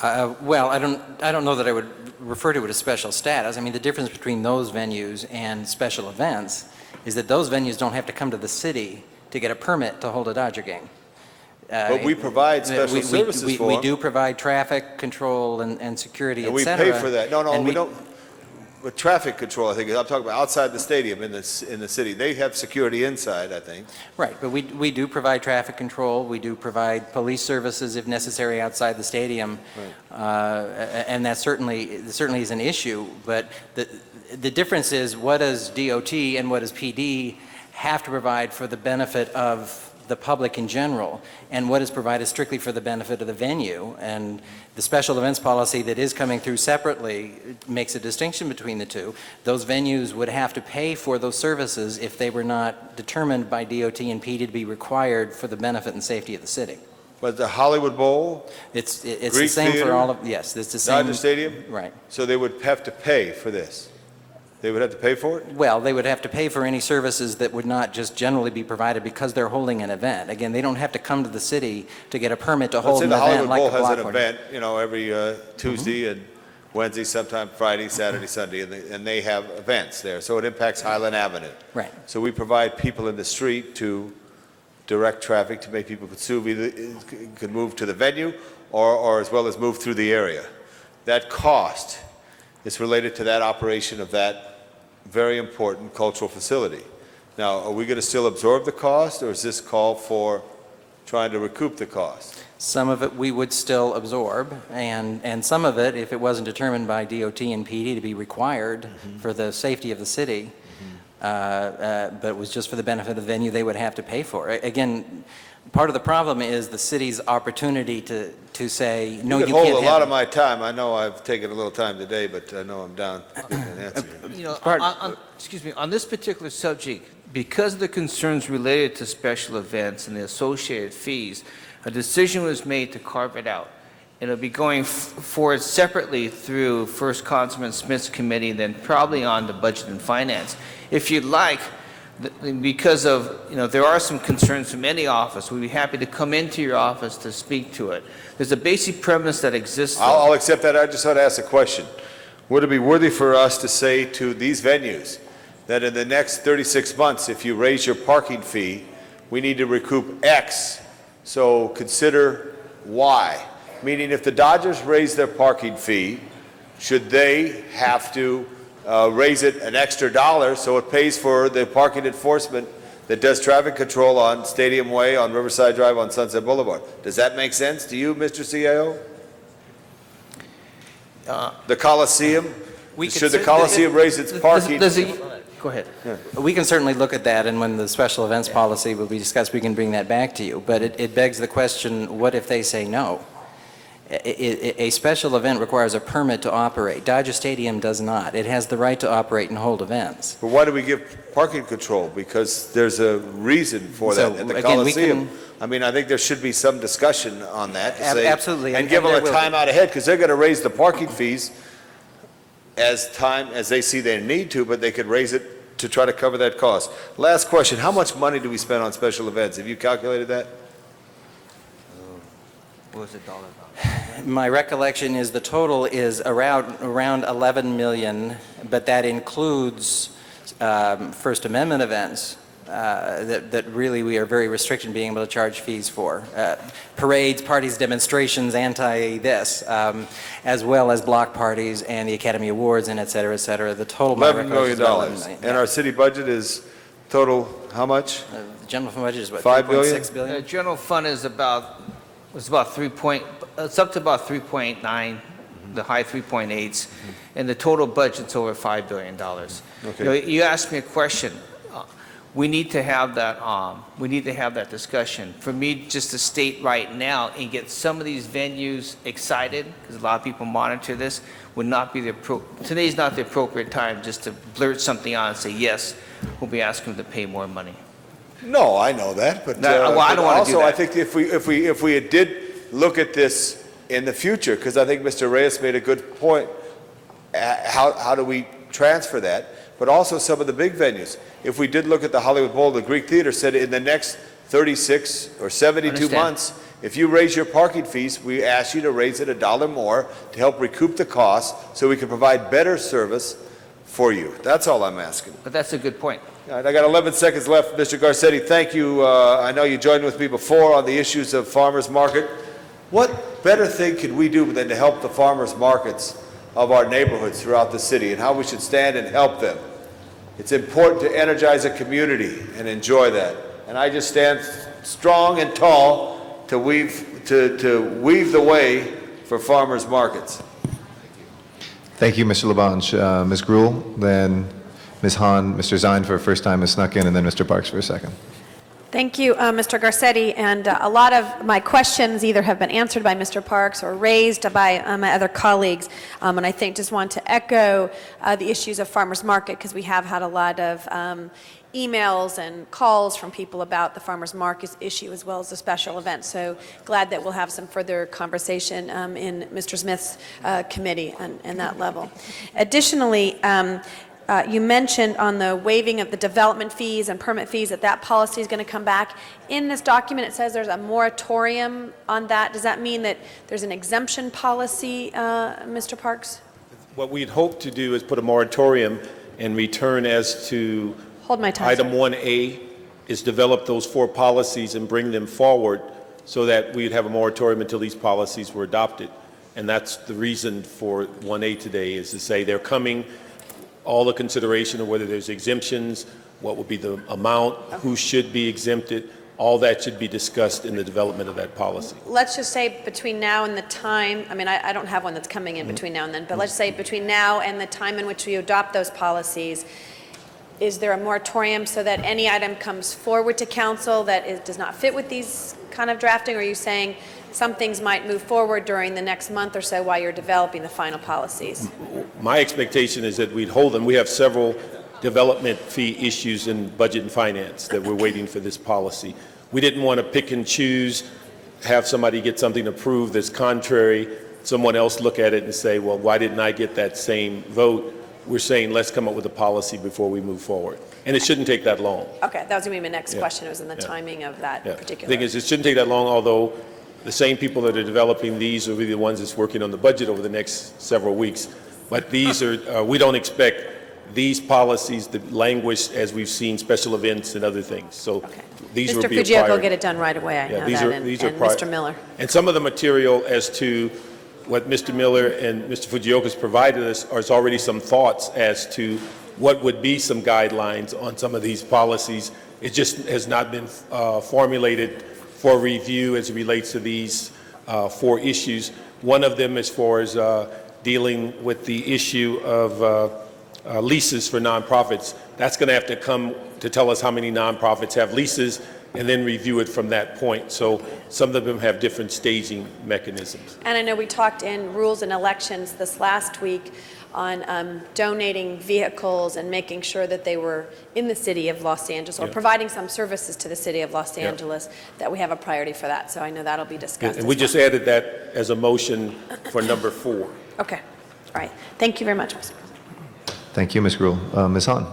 Well, I don't know that I would refer to it as special status. I mean, the difference between those venues and special events is that those venues don't have to come to the city to get a permit to hold a Dodger game. But we provide special services for We them. do provide traffic control and security, And et we cetera. pay for that. No, And we don't. With traffic control, I think, I'm talking about outside the stadium in the city. They have security inside, I think. Right, but we do provide traffic control, we do provide police services if necessary outside the stadium, and that certainly is an issue, but the difference is what does DOT and what does PD have to provide for the benefit of the public in general, and what is provided strictly for the benefit of the venue. And the special events policy that is coming through separately makes a distinction between the two. Those venues would have to pay for those services if they were not determined by DOT and PD to be required for the benefit and safety of the city. But the Hollywood Bowl? It's the Greek same Theater, for all of, yes, it's the same. Dodger Stadium? Right. So they would have to pay for this? They would have to pay for it? Well, they would have to pay for any services that would not just generally be provided because they're holding an event. Again, they don't have to come to the city to get a permit to hold an Let's say the event Hollywood like Bowl a has block an party. event, every Tuesday and Wednesday, sometime Friday, Saturday, Sunday, and they have events there. So it impacts Highland Avenue. Right. So we provide people in the street to direct traffic to make people could move to the venue or as well as move through the area. That cost is related to that operation of that very important cultural facility. Now, are we going to still absorb the cost, or is this call for trying to recoup the cost? Some of it we would still absorb, and some of it, if it wasn't determined by DOT and PD to be required for the safety of the city, but it was just for the benefit of the venue, they would have to pay for it. Again, part of the problem is the city's opportunity to say, no, you could can't have hold a lot of it. my time. I know I've taken a little time today, but I know I'm down. Excuse me, on this particular subject, because of the concerns related to special events and the associated fees, a decision was made to carve it out. It'll be going forward separately through first Councilman Smith's committee, then probably on to Budget and Finance. If you'd like, because of, there are some concerns from any office, we'd be happy to come into your office to speak to it. There's a basic premise that exists. I'll accept that. I just want to ask a question. Would it be worthy for us to say to these venues that in the next 36 months, if you raise your parking fee, we need to recoup X, so consider Y? Meaning if the Dodgers raise their parking fee, should they have to raise it an extra $1 so it pays for the parking enforcement that does traffic control on Stadium Way, on Riverside Drive, on Sunset Boulevard? Does that make sense to you, Mr. CAO? The Coliseum? Should the Coliseum raise its parking? Go ahead. We can certainly look at that, and when the special events policy will be discussed, we can bring that back to you. But it begs the question, what if they say no? A special event requires a permit to operate. Dodger Stadium does not. It has the right to operate and hold events. But why do we give parking control? Because there's a reason for So, that at the again, we Coliseum. can- I mean, I think there should be some discussion on that. To say, Absolutely, And and give them there a will be. time out ahead, because they're going to raise the parking fees as they see they need to, but they could raise it to try to cover that cost. Last question, how much money do we spend on special events? Have you calculated that? What was it dollar amount? My recollection is the total is around 11 million, but that includes First Amendment events that really we are very restricted in being able to charge fees for. Parades, parties, demonstrations, anti-this, as well as block parties and the Academy Awards and et cetera, et cetera. The total, my $11 recollection million. is $11 million. And our city budget is total, how much? The general fund budget is what, 5 billion? 3.6 billion? General fund is about, it's about it's up to about 3.9, the high 3.8s, and the total budget's over $5 billion. Okay. You know, you asked me a question. We need to have that. We need to have that discussion. For me, just to state right now and get some of these venues excited, because a lot of people monitor this, would not be today's not the appropriate time just to blurt something out and say yes. We'll be asking them to pay more money. No, I know that, but Well, I don't want to do also I that. think if we did look at this in the future, because I think Mr. Reyes made a good point, how do we transfer that? But also some of the big venues. If we did look at the Hollywood Bowl, the Greek Theater said in the next 36 or 72 Understand. months, if you raise your parking fees, we ask you to raise it $1 more to help recoup the cost so we can provide better service for you. That's all I'm asking. But that's a good point. All right, I got 11 seconds left. Mr. Garcetti, thank you. I know you joined with me before on the issues of farmers market. What better thing could we do than to help the farmers markets of our neighborhoods throughout the city and how we should stand and help them? It's important to energize a community and enjoy that. And I just stand strong and tall to weave the way for farmers markets. Thank you, Mr. Labange. Ms. Gruhl, then Ms. Hahn, Mr. Zine for a first time, Ms. Snuck in, and then Mr. Parks for a second. Thank you, Mr. Garcetti, and a lot of my questions either have been answered by Mr. Parks or raised by my other colleagues, and I think just want to echo the issues of farmers market because we have had a lot of emails and calls from people about the farmers market issue as well as the special event. So glad that we'll have some further conversation in Mr. Smith's committee and that level. Additionally, you mentioned on the waiving of the development fees and permit fees that policy is going to come back. In this document, it says there's a moratorium on that. Does that mean that there's an exemption policy, Mr. Parks? What we'd hope to do is put a moratorium and return as to Hold my time. item 1A is develop those 4 policies and bring them forward so that we'd have a moratorium until these policies were adopted. And that's the reason for 1A today, is to say they're coming, all the consideration of whether there's exemptions, what would be the amount, who should be exempted, all that should be discussed in the development of that policy. Let's just say between now and the time, I mean, I don't have one that's coming in between now and then, but let's say between now and the time in which we adopt those policies, is there a moratorium so that any item comes forward to council that does not fit with these kind of drafting? Or are you saying some things might move forward during the next month or so while you're developing the final policies? My expectation is that we'd hold them. We have several development fee issues in budget and finance that we're waiting for this policy. We didn't want to pick and choose, have somebody get something approved that's contrary, someone else look at it and say, well, why didn't I get that same vote? We're saying let's come up with a policy before we move forward. And it shouldn't take that long. Okay, that was going to be my next Yeah. question, was in the Yeah. timing of that The particular. thing is, it shouldn't take that long, although the same people that are developing these will be the ones that's working on the budget over the next several weeks. But these are, we don't expect these policies to languish as we've seen special events and other things. So these will Mr. be a Fujioka will priority. get it done right away, I know these that, are- and these are and pri- Mr. Miller. And some of the material as to what Mr. Miller and Mr. Fujioka has provided us is already some thoughts as to what would be some guidelines on some of these policies. It just has not been formulated for review as it relates to these 4 issues. One of them as far as dealing with the issue of leases for nonprofits. That's going to have to come to tell us how many nonprofits have leases and then review it from that point. So some of them have different staging mechanisms. And I know we talked in rules and elections this last week on donating vehicles and making sure that they were in the city of Los Angeles, or Yeah. providing some services to the city of Los Yeah. Angeles, that we have a priority for that. So I know that'll be discussed. And we as just well. added that as a motion for number 4. Okay. All right. Thank you very much, Mr. President. Thank you, Ms. Gruhl. Ms. Hahn.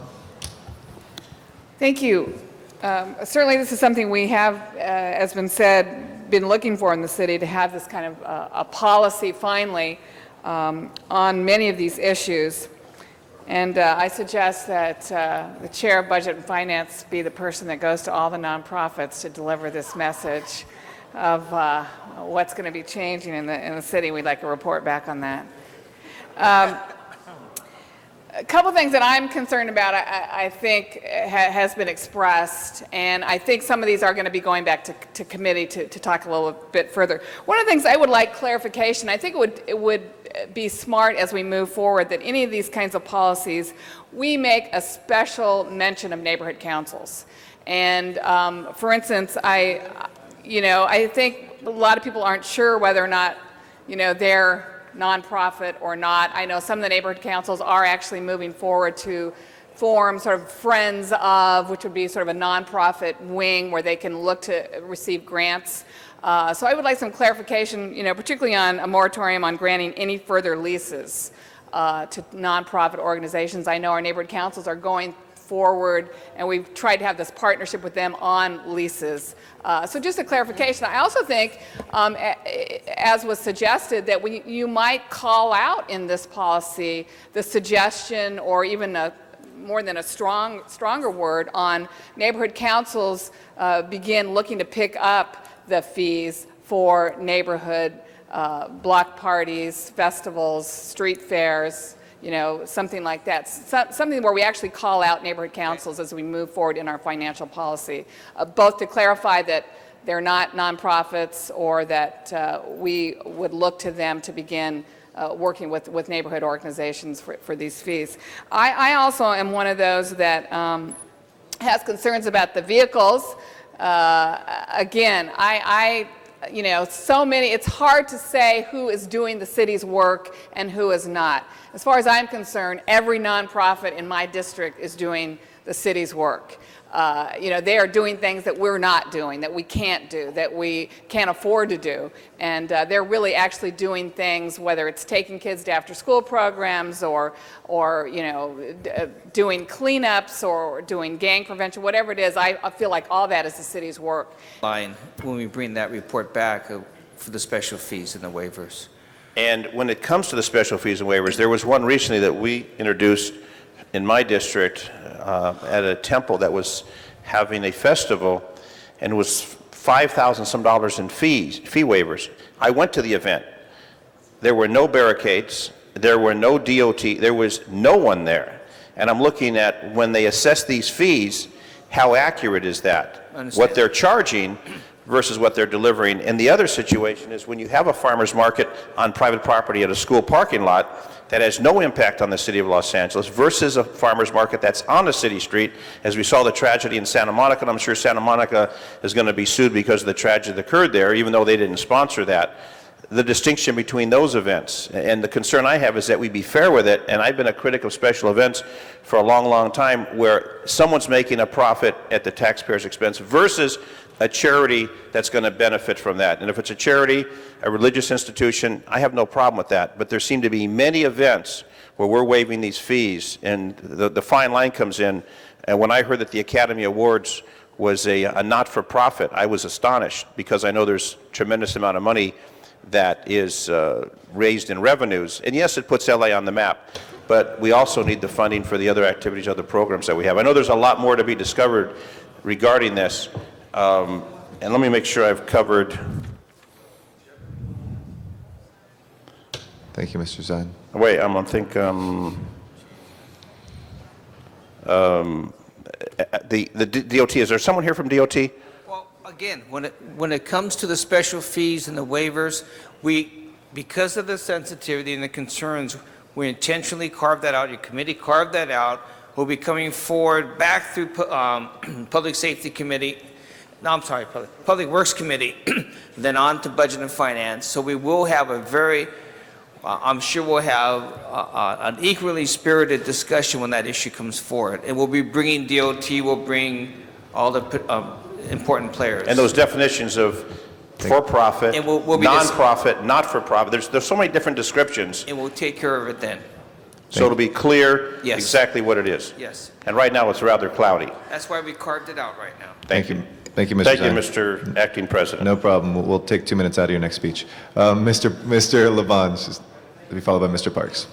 Thank you. Certainly, this is something we have, as been said, been looking for in the city, to have this kind of a policy finally on many of these issues. And I suggest that the chair of Budget and Finance be the person that goes to all the nonprofits to deliver this message of what's going to be changing in the city. We'd like a report back on that. A couple things that I'm concerned about, I think, has been expressed, and I think some of these are going to be going back to committee to talk a little bit further. One of the things I would like clarification, I think it would be smart as we move forward that any of these kinds of policies, we make a special mention of neighborhood councils. And for instance, I think a lot of people aren't sure whether or not, they're nonprofit or not. I know some of the neighborhood councils are actually moving forward to form sort of friends of, which would be sort of a nonprofit wing where they can look to receive grants. So I would like some clarification, particularly on a moratorium on granting any further leases to nonprofit organizations. I know our neighborhood councils are going forward, and we've tried to have this partnership with them on leases. So just a clarification. I also think, as was suggested, that you might call out in this policy the suggestion, or even more than a stronger word, on neighborhood councils begin looking to pick up the fees for neighborhood block parties, festivals, street fairs, something like that. Something where we actually call out neighborhood councils as we move forward in our financial policy, both to clarify that they're not nonprofits, or that we would look to them to begin working with neighborhood organizations for these fees. I also am one of those that has concerns about the vehicles. Again, so many, it's hard to say who is doing the city's work and who is not. As far as I'm concerned, every nonprofit in my district is doing the city's work. They are doing things that we're not doing, that we can't do, that we can't afford to do. And they're really actually doing things, whether it's taking kids to after-school programs or doing cleanups or doing gang prevention, whatever it is. I feel like all that is the city's work. When we bring that report back for the special fees and the waivers. And when it comes to the special fees and waivers, there was one recently that we introduced in my district at a temple that was having a festival, and it was $5,000 some in fee waivers. I went to the event. There were no barricades. There were no DOT. There was no one there. And I'm looking at, when they assess these fees, how accurate is that? What they're charging versus what they're delivering. And the other situation is when you have a farmer's market on private property at a school parking lot that has no impact on the city of Los Angeles versus a farmer's market that's on a city street, as we saw the tragedy in Santa Monica, and I'm sure Santa Monica is going to be sued because of the tragedy that occurred there, even though they didn't sponsor that. The distinction between those events, and the concern I have is that we be fair with it, and I've been a critic of special events for a long, long time, where someone's making a profit at the taxpayer's expense versus a charity that's going to benefit from that. And if it's a charity, a religious institution, I have no problem with that. But there seem to be many events where we're waiving these fees, and the fine line comes in. And when I heard that the Academy Awards was a not-for-profit, I was astonished, because I know there's a tremendous amount of money that is raised in revenues. And yes, it puts LA on the map, but we also need the funding for the other activities, other programs that we have. I know there's a lot more to be discovered regarding this. And let me make sure I've covered. Thank you, Mr. Zine. Wait, I think the DOT, is there someone here from DOT? Well, again, when it comes to the special fees and the waivers, because of the sensitivity and the concerns, we intentionally carved that out. Your committee carved that out. We'll be coming forward back through Public Safety Committee. No, I'm sorry, Public Works Committee, then on to Budget and Finance. So we will have I'm sure we'll have an equally spirited discussion when that issue comes forward. And we'll be bringing DOT, we'll bring all the important players. And those definitions of for-profit, And we'll be dis- non-profit, not-for-profit. There's so many different descriptions, And we'll take care of it then. so it'll be clear Yes. exactly what it is. Yes. And right now, it's rather cloudy. That's why we carved it out right now. Thank you. Thank you, Mr. Thank you, Zhang. Mr. Acting President. No problem. We'll take 2 minutes out of your next speech. Mr. Labange, to be followed by Mr. Parks.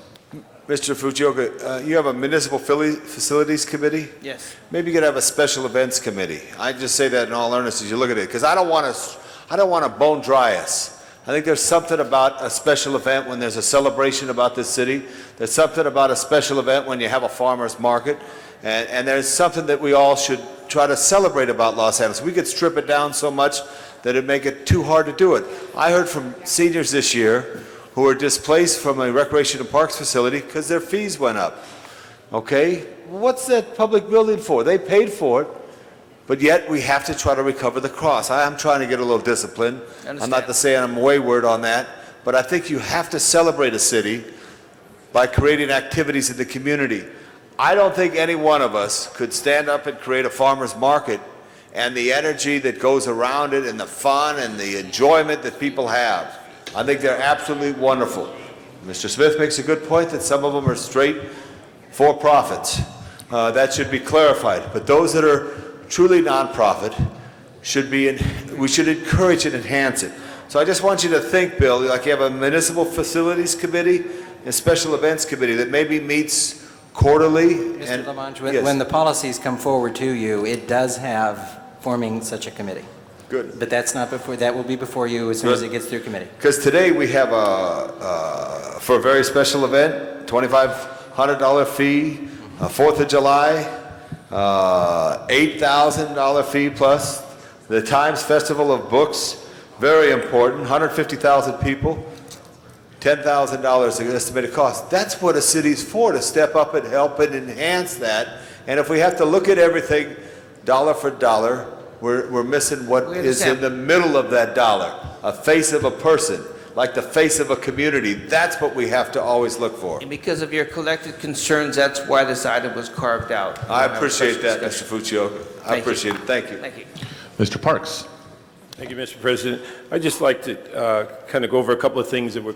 Mr. Fujioka, you have a municipal facilities committee? Yes. Maybe you could have a special events committee. I just say that in all earnest as you look at it, because I don't want to bone dry us. I think there's something about a special event when there's a celebration about this city. There's something about a special event when you have a farmer's market. And there's something that we all should try to celebrate about Los Angeles. We could strip it down so much that it'd make it too hard to do it. I heard from seniors this year who were displaced from a recreation and parks facility because their fees went up. Okay? What's that public building for? They paid for it, but yet we have to try to recover the cost. I'm trying to get a little disciplined. I'm not to say I'm wayward on that, but I think you have to celebrate a city by creating activities in the community. I don't think any one of us could stand up and create a farmer's market and the energy that goes around it and the fun and the enjoyment that people have. I think they're absolutely wonderful. Mr. Smith makes a good point that some of them are straight for-profits. That should be clarified. But those that are truly nonprofit we should encourage and enhance it. So I just want you to think, Bill, like you have a municipal facilities committee and special events committee that maybe meets quarterly. Mr. Labange, when the policies come forward to you, it does have forming such a committee. Good. But that's not before, that will be before you as soon as it gets through committee. Because today we have for a very special event, $2,500 fee, 4th of July, $8,000 fee plus the Times Festival of Books, very important, 150,000 people, $10,000 an estimated cost. That's what a city's for, to step up and help and enhance that. And if we have to look at everything dollar for dollar, we're missing what is in the middle of that dollar, a face of a person, like the face of a community. That's what we have to always look for. And because of your collective concerns, that's why this item was carved out. I appreciate that, Mr. Fucioka. I appreciate it. Thank you. Thank you. Mr. Parks. Thank you, Mr. President. I'd just like to kind of go over a couple of things that were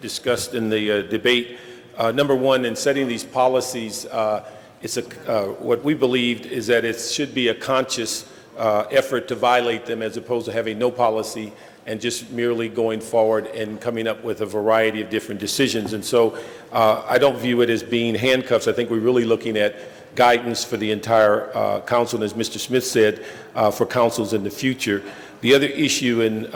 discussed in the debate. Number one, in setting these policies, what we believed is that it should be a conscious effort to violate them as opposed to having no policy and just merely going forward and coming up with a variety of different decisions. And so I don't view it as being handcuffs. I think we're really looking at guidance for the entire council, and as Mr. Smith said, for councils in the future. The other issue, and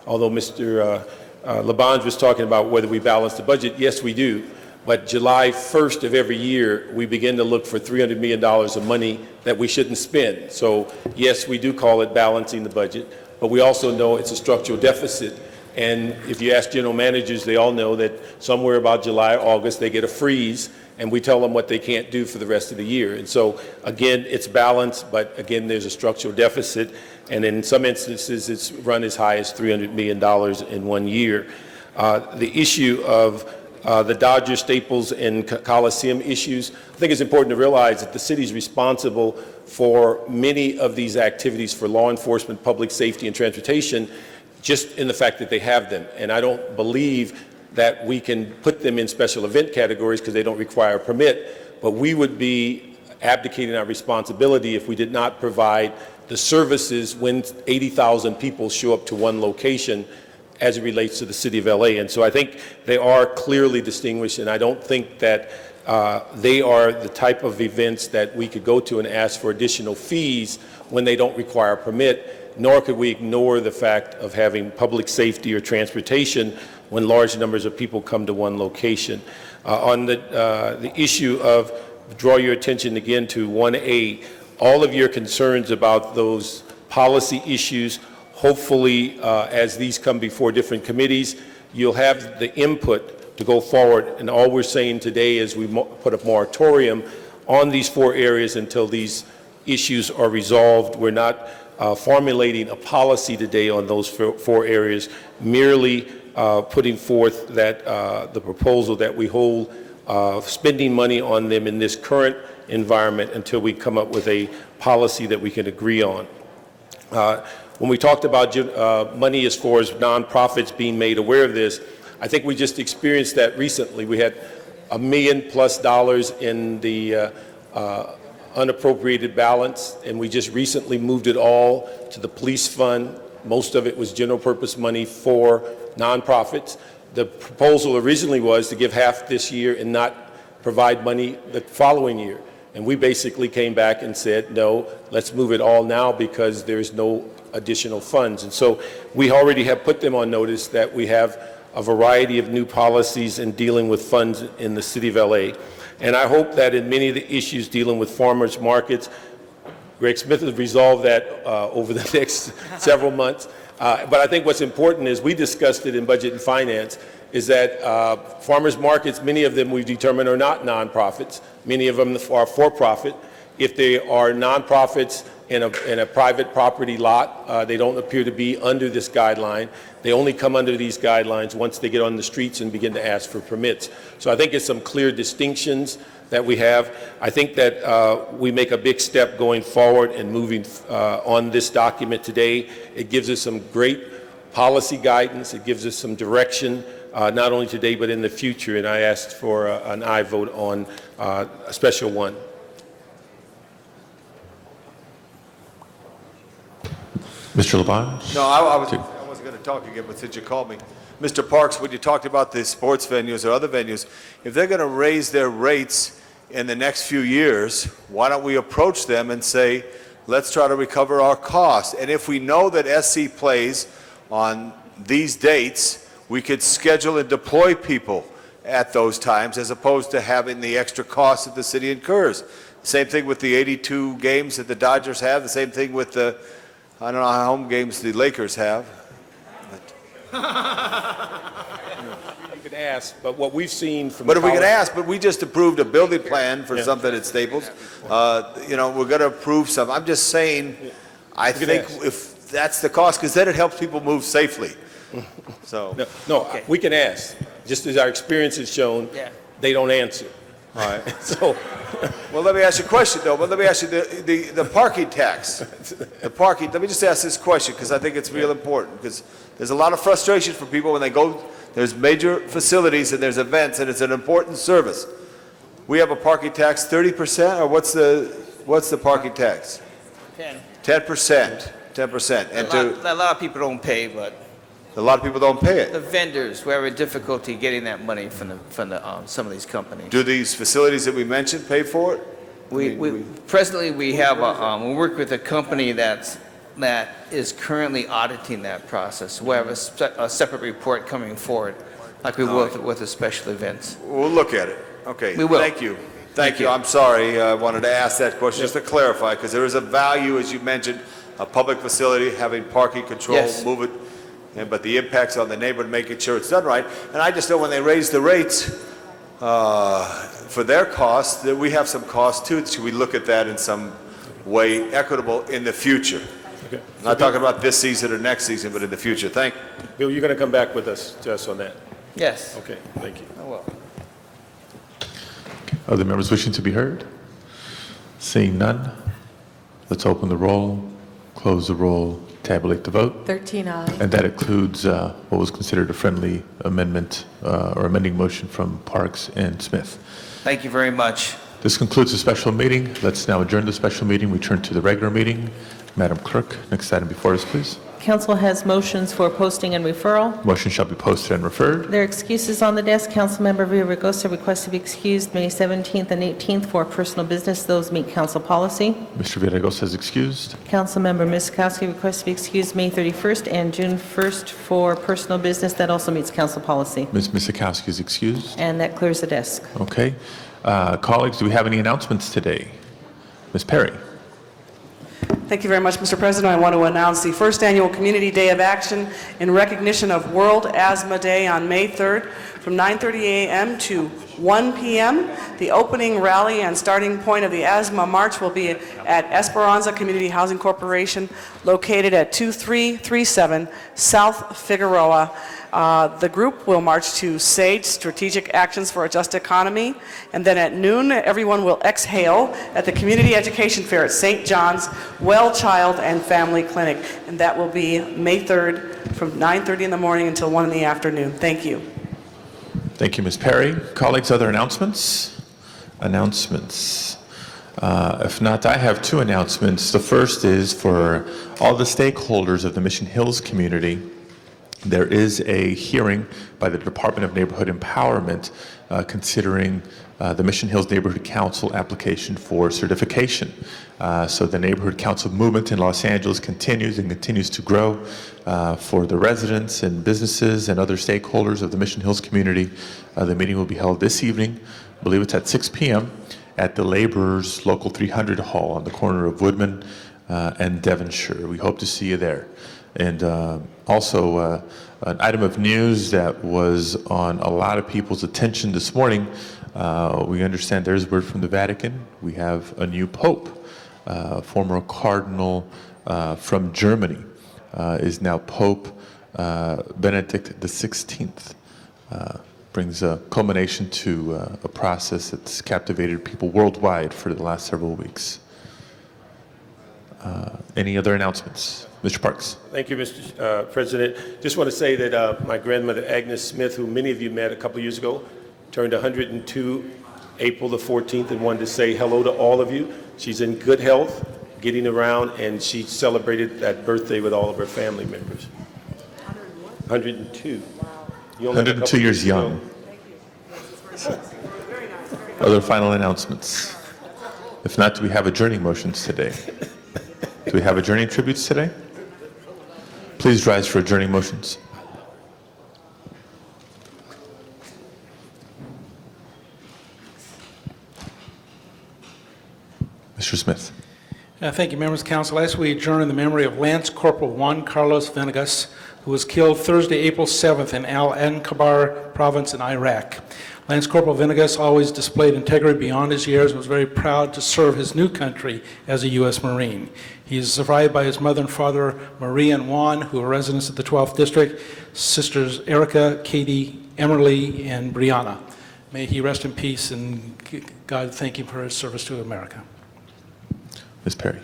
although Mr. Labange was talking about whether we balance the budget, yes, we do. But July 1st of every year, we begin to look for $300 million of money that we shouldn't spend. So yes, we do call it balancing the budget, but we also know it's a structural deficit. And if you ask general managers, they all know that somewhere about July, August, they get a freeze, and we tell them what they can't do for the rest of the year. And so, again, it's balanced, but again, there's a structural deficit. And in some instances, it's run as high as $300 million in 1 year. The issue of the Dodger, Staples, and Coliseum issues, I think it's important to realize that the city is responsible for many of these activities for law enforcement, public safety, and transportation, just in the fact that they have them. And I don't believe that we can put them in special event categories because they don't require a permit, but we would be abdicating our responsibility if we did not provide the services when 80,000 people show up to one location as it relates to the city of LA. And so I think they are clearly distinguished, and I don't think that they are the type of events that we could go to and ask for additional fees when they don't require a permit, nor could we ignore the fact of having public safety or transportation when large numbers of people come to one location. On the issue of, draw your attention again to 1A, all of your concerns about those policy issues, hopefully as these come before different committees, you'll have the input to go forward. And all we're saying today is we put a moratorium on these 4 areas until these issues are resolved. We're not formulating a policy today on those 4 areas, merely putting forth that the proposal that we hold spending money on them in this current environment until we come up with a policy that we can agree on. when we talked about money as far as nonprofits being made aware of this, I think we just experienced that recently. We had $1 million+ in the unappropriated balance, and we just recently moved it all to the police fund. Most of it was general purpose money for nonprofits. The proposal originally was to give half this year and not provide money the following year. And we basically came back and said, no, let's move it all now because there's no additional funds. And so we already have put them on notice that we have a variety of new policies in dealing with funds in the city of LA. And I hope that in many of the issues dealing with farmers markets, Greg Smith has resolved that over the next several months. But I think what's important is we discussed it in Budget and Finance, is that farmers markets, many of them we've determined are not nonprofits. Many of them are for-profit. If they are nonprofits in a private property lot, they don't appear to be under this guideline. They only come under these guidelines once they get on the streets and begin to ask for permits. So I think it's some clear distinctions that we have. I think that we make a big step going forward and moving on this document today. It gives us some great policy guidance. It gives us some direction, not only today but in the future. And I asked for an aye vote on a special one. Mr. Labange? No, I wasn't going to talk again, but since you called me. Mr. Parks, when you talked about the sports venues or other venues, if they're going to raise their rates in the next few years, why don't we approach them and say, let's try to recover our costs? And if we know that SC plays on these dates, we could schedule and deploy people at those times as opposed to having the extra costs that the city incurs. Same thing with the 82 games that the Dodgers have, the same thing with the, I don't know how home games the Lakers have. You could ask, but what we've seen from But if we could ask, but we just approved a building plan for something at Staples. You know, we're going to approve some. I'm just saying, I think if that's the cost, because then it helps people move safely. So we can ask. Just as our experience has shown, they don't answer. All right. So, well, let me ask you a question, though. But let me ask you the parking tax. The parking. Let me just ask this question because I think it's real important. Because there's a lot of frustration for people when they go. There's major facilities and there's events, and it's an important service. We have a parking tax, 30%, or what's the parking tax? 10%. 10%. And a lot of people don't pay, but a lot of people don't pay it. the vendors, we have a difficulty getting that money from some of these companies. Do these facilities that we mentioned pay for it? Presently, we have we work with a company that is currently auditing that process. We have a separate report coming forward, like we will with the special events. We'll look at it. Okay. We will. Thank you. Thank you. I'm sorry. I wanted to ask that question just to clarify, because there is a value, as you mentioned, a public facility having parking control, move it. But the impacts on the neighborhood, making sure it's done right. And I just know when they raise the rates for their costs, that we have some costs too. Should we look at that in some way equitable in the future? Okay. I'm not talking about this season or next season, but in the future. Thank you. Bill, you're going to come back with us just on that? Yes. Okay, thank you. I will. Other members wishing to be heard? Seeing none, let's open the roll, close the roll, tabulate the vote. 13 ayes. And that includes what was considered a friendly amendment or amending motion from Parks and Smith. Thank you very much. This concludes the special meeting. Let's now adjourn the special meeting, return to the regular meeting. Madam Clerk, next item before us, please. Council has motions for posting and referral. Motion shall be posted and referred. There are excuses on the desk. Councilmember Villaraigosa requests to be excused May 17th and 18th for personal business. Those meet council policy. Mr. Villaraigosa is excused. Councilmember Miskowski requests to be excused May 31st and June 1st for personal business. That also meets council policy. Ms. Misakowski is excused. And that clears the desk. Okay. Colleagues, do we have any announcements today? Ms. Perry. Thank you very much, Mr. President. I want to announce the first annual Community Day of Action in recognition of World Asthma Day on May 3rd from 9:30 a.m. to 1 p.m. The opening rally and starting point of the Asthma March will be at Esperanza Community Housing Corporation, located at 2337 South Figueroa. The group will march to SAGE, Strategic Actions for a Just Economy, and then at noon, everyone will exhale at the Community Education Fair at St. John's, Well Child and Family Clinic, and that will be May 3rd from 9:30 in the morning until 1 in the afternoon. Thank you. Thank you, Ms. Perry. Colleagues, other announcements? Announcements. If not, I have two announcements. The first is for all the stakeholders of the Mission Hills community. There is a hearing by the Department of Neighborhood Empowerment considering the Mission Hills Neighborhood Council application for certification. So the Neighborhood Council movement in Los Angeles continues and continues to grow for the residents and businesses and other stakeholders of the Mission Hills community. The meeting will be held this evening. I believe it's at 6 p.m. at the Laborers Local 300 Hall on the corner of Woodman and Devonshire. We hope to see you there. And also, an item of news that was on a lot of people's attention this morning, we understand there's word from the Vatican. We have a new pope, former cardinal from Germany, is now Pope Benedict XVI. Brings a culmination to a process that's captivated people worldwide for the last several weeks. Any other announcements? Mr. Parks. Thank you, Mr. President. Just want to say that my grandmother, Agnes Smith, who many of you met a couple years ago, turned 102 April the 14th, and wanted to say hello to all of you. She's in good health, getting around, and she celebrated that birthday with all of her family members. 102. You only have a 102 couple years ago. young. Other final announcements? If not, do we have adjourning motions today? Do we have adjourning tributes today? Please rise for adjourning motions. Mr. Smith. Thank you, members of council. As we adjourn in the memory of Lance Corporal Juan Carlos Venegas, who was killed Thursday, April 7th in Al-Anbar province in Iraq. Lance Corporal Venegas always displayed integrity beyond his years and was very proud to serve his new country as a U.S. Marine. He is survived by his mother and father, Marie and Juan, who are residents of the 12th District, sisters Erica, Katie, Emily, and Brianna. May he rest in peace, and God thank him for his service to America. Ms. Perry.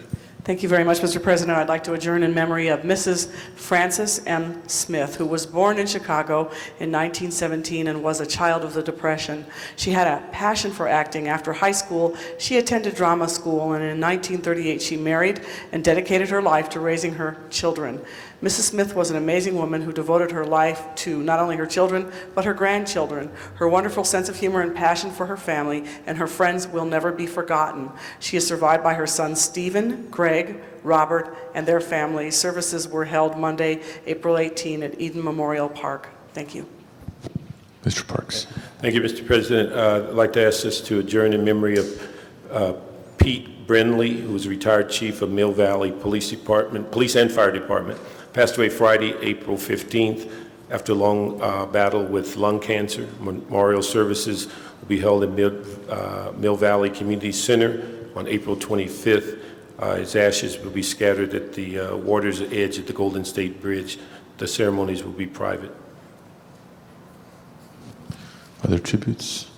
Thank you very much, Mr. President. I'd like to adjourn in memory of Mrs. Frances M. Smith, who was born in Chicago in 1917 and was a child of the Depression. She had a passion for acting. After high school, she attended drama school, and in 1938 she married and dedicated her life to raising her children. Mrs. Smith was an amazing woman who devoted her life to not only her children, but her grandchildren. Her wonderful sense of humor and passion for her family and her friends will never be forgotten. She is survived by her sons Stephen, Greg, Robert, and their families. Services were held Monday, April 18 at Eden Memorial Park. Thank you. Mr. Parks. Thank you, Mr. President. I'd like to ask us to adjourn in memory of Pete Brindley, who was retired chief of Mill Valley Police and Fire Department. Passed away Friday, April 15th, after a long battle with lung cancer. Memorial services will be held in Mill Valley Community Center on April 25th. His ashes will be scattered at the water's edge at the Golden State Bridge. The ceremonies will be private. Other tributes?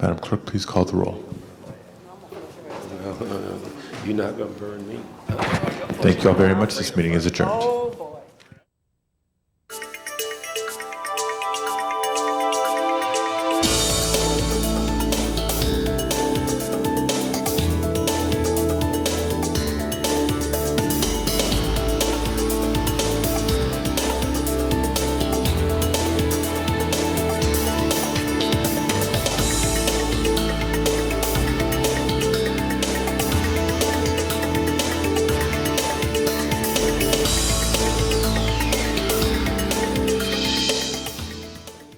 Madam Clerk, please call the roll. No. You're not going to burn me. Thank you all very much. This meeting is adjourned.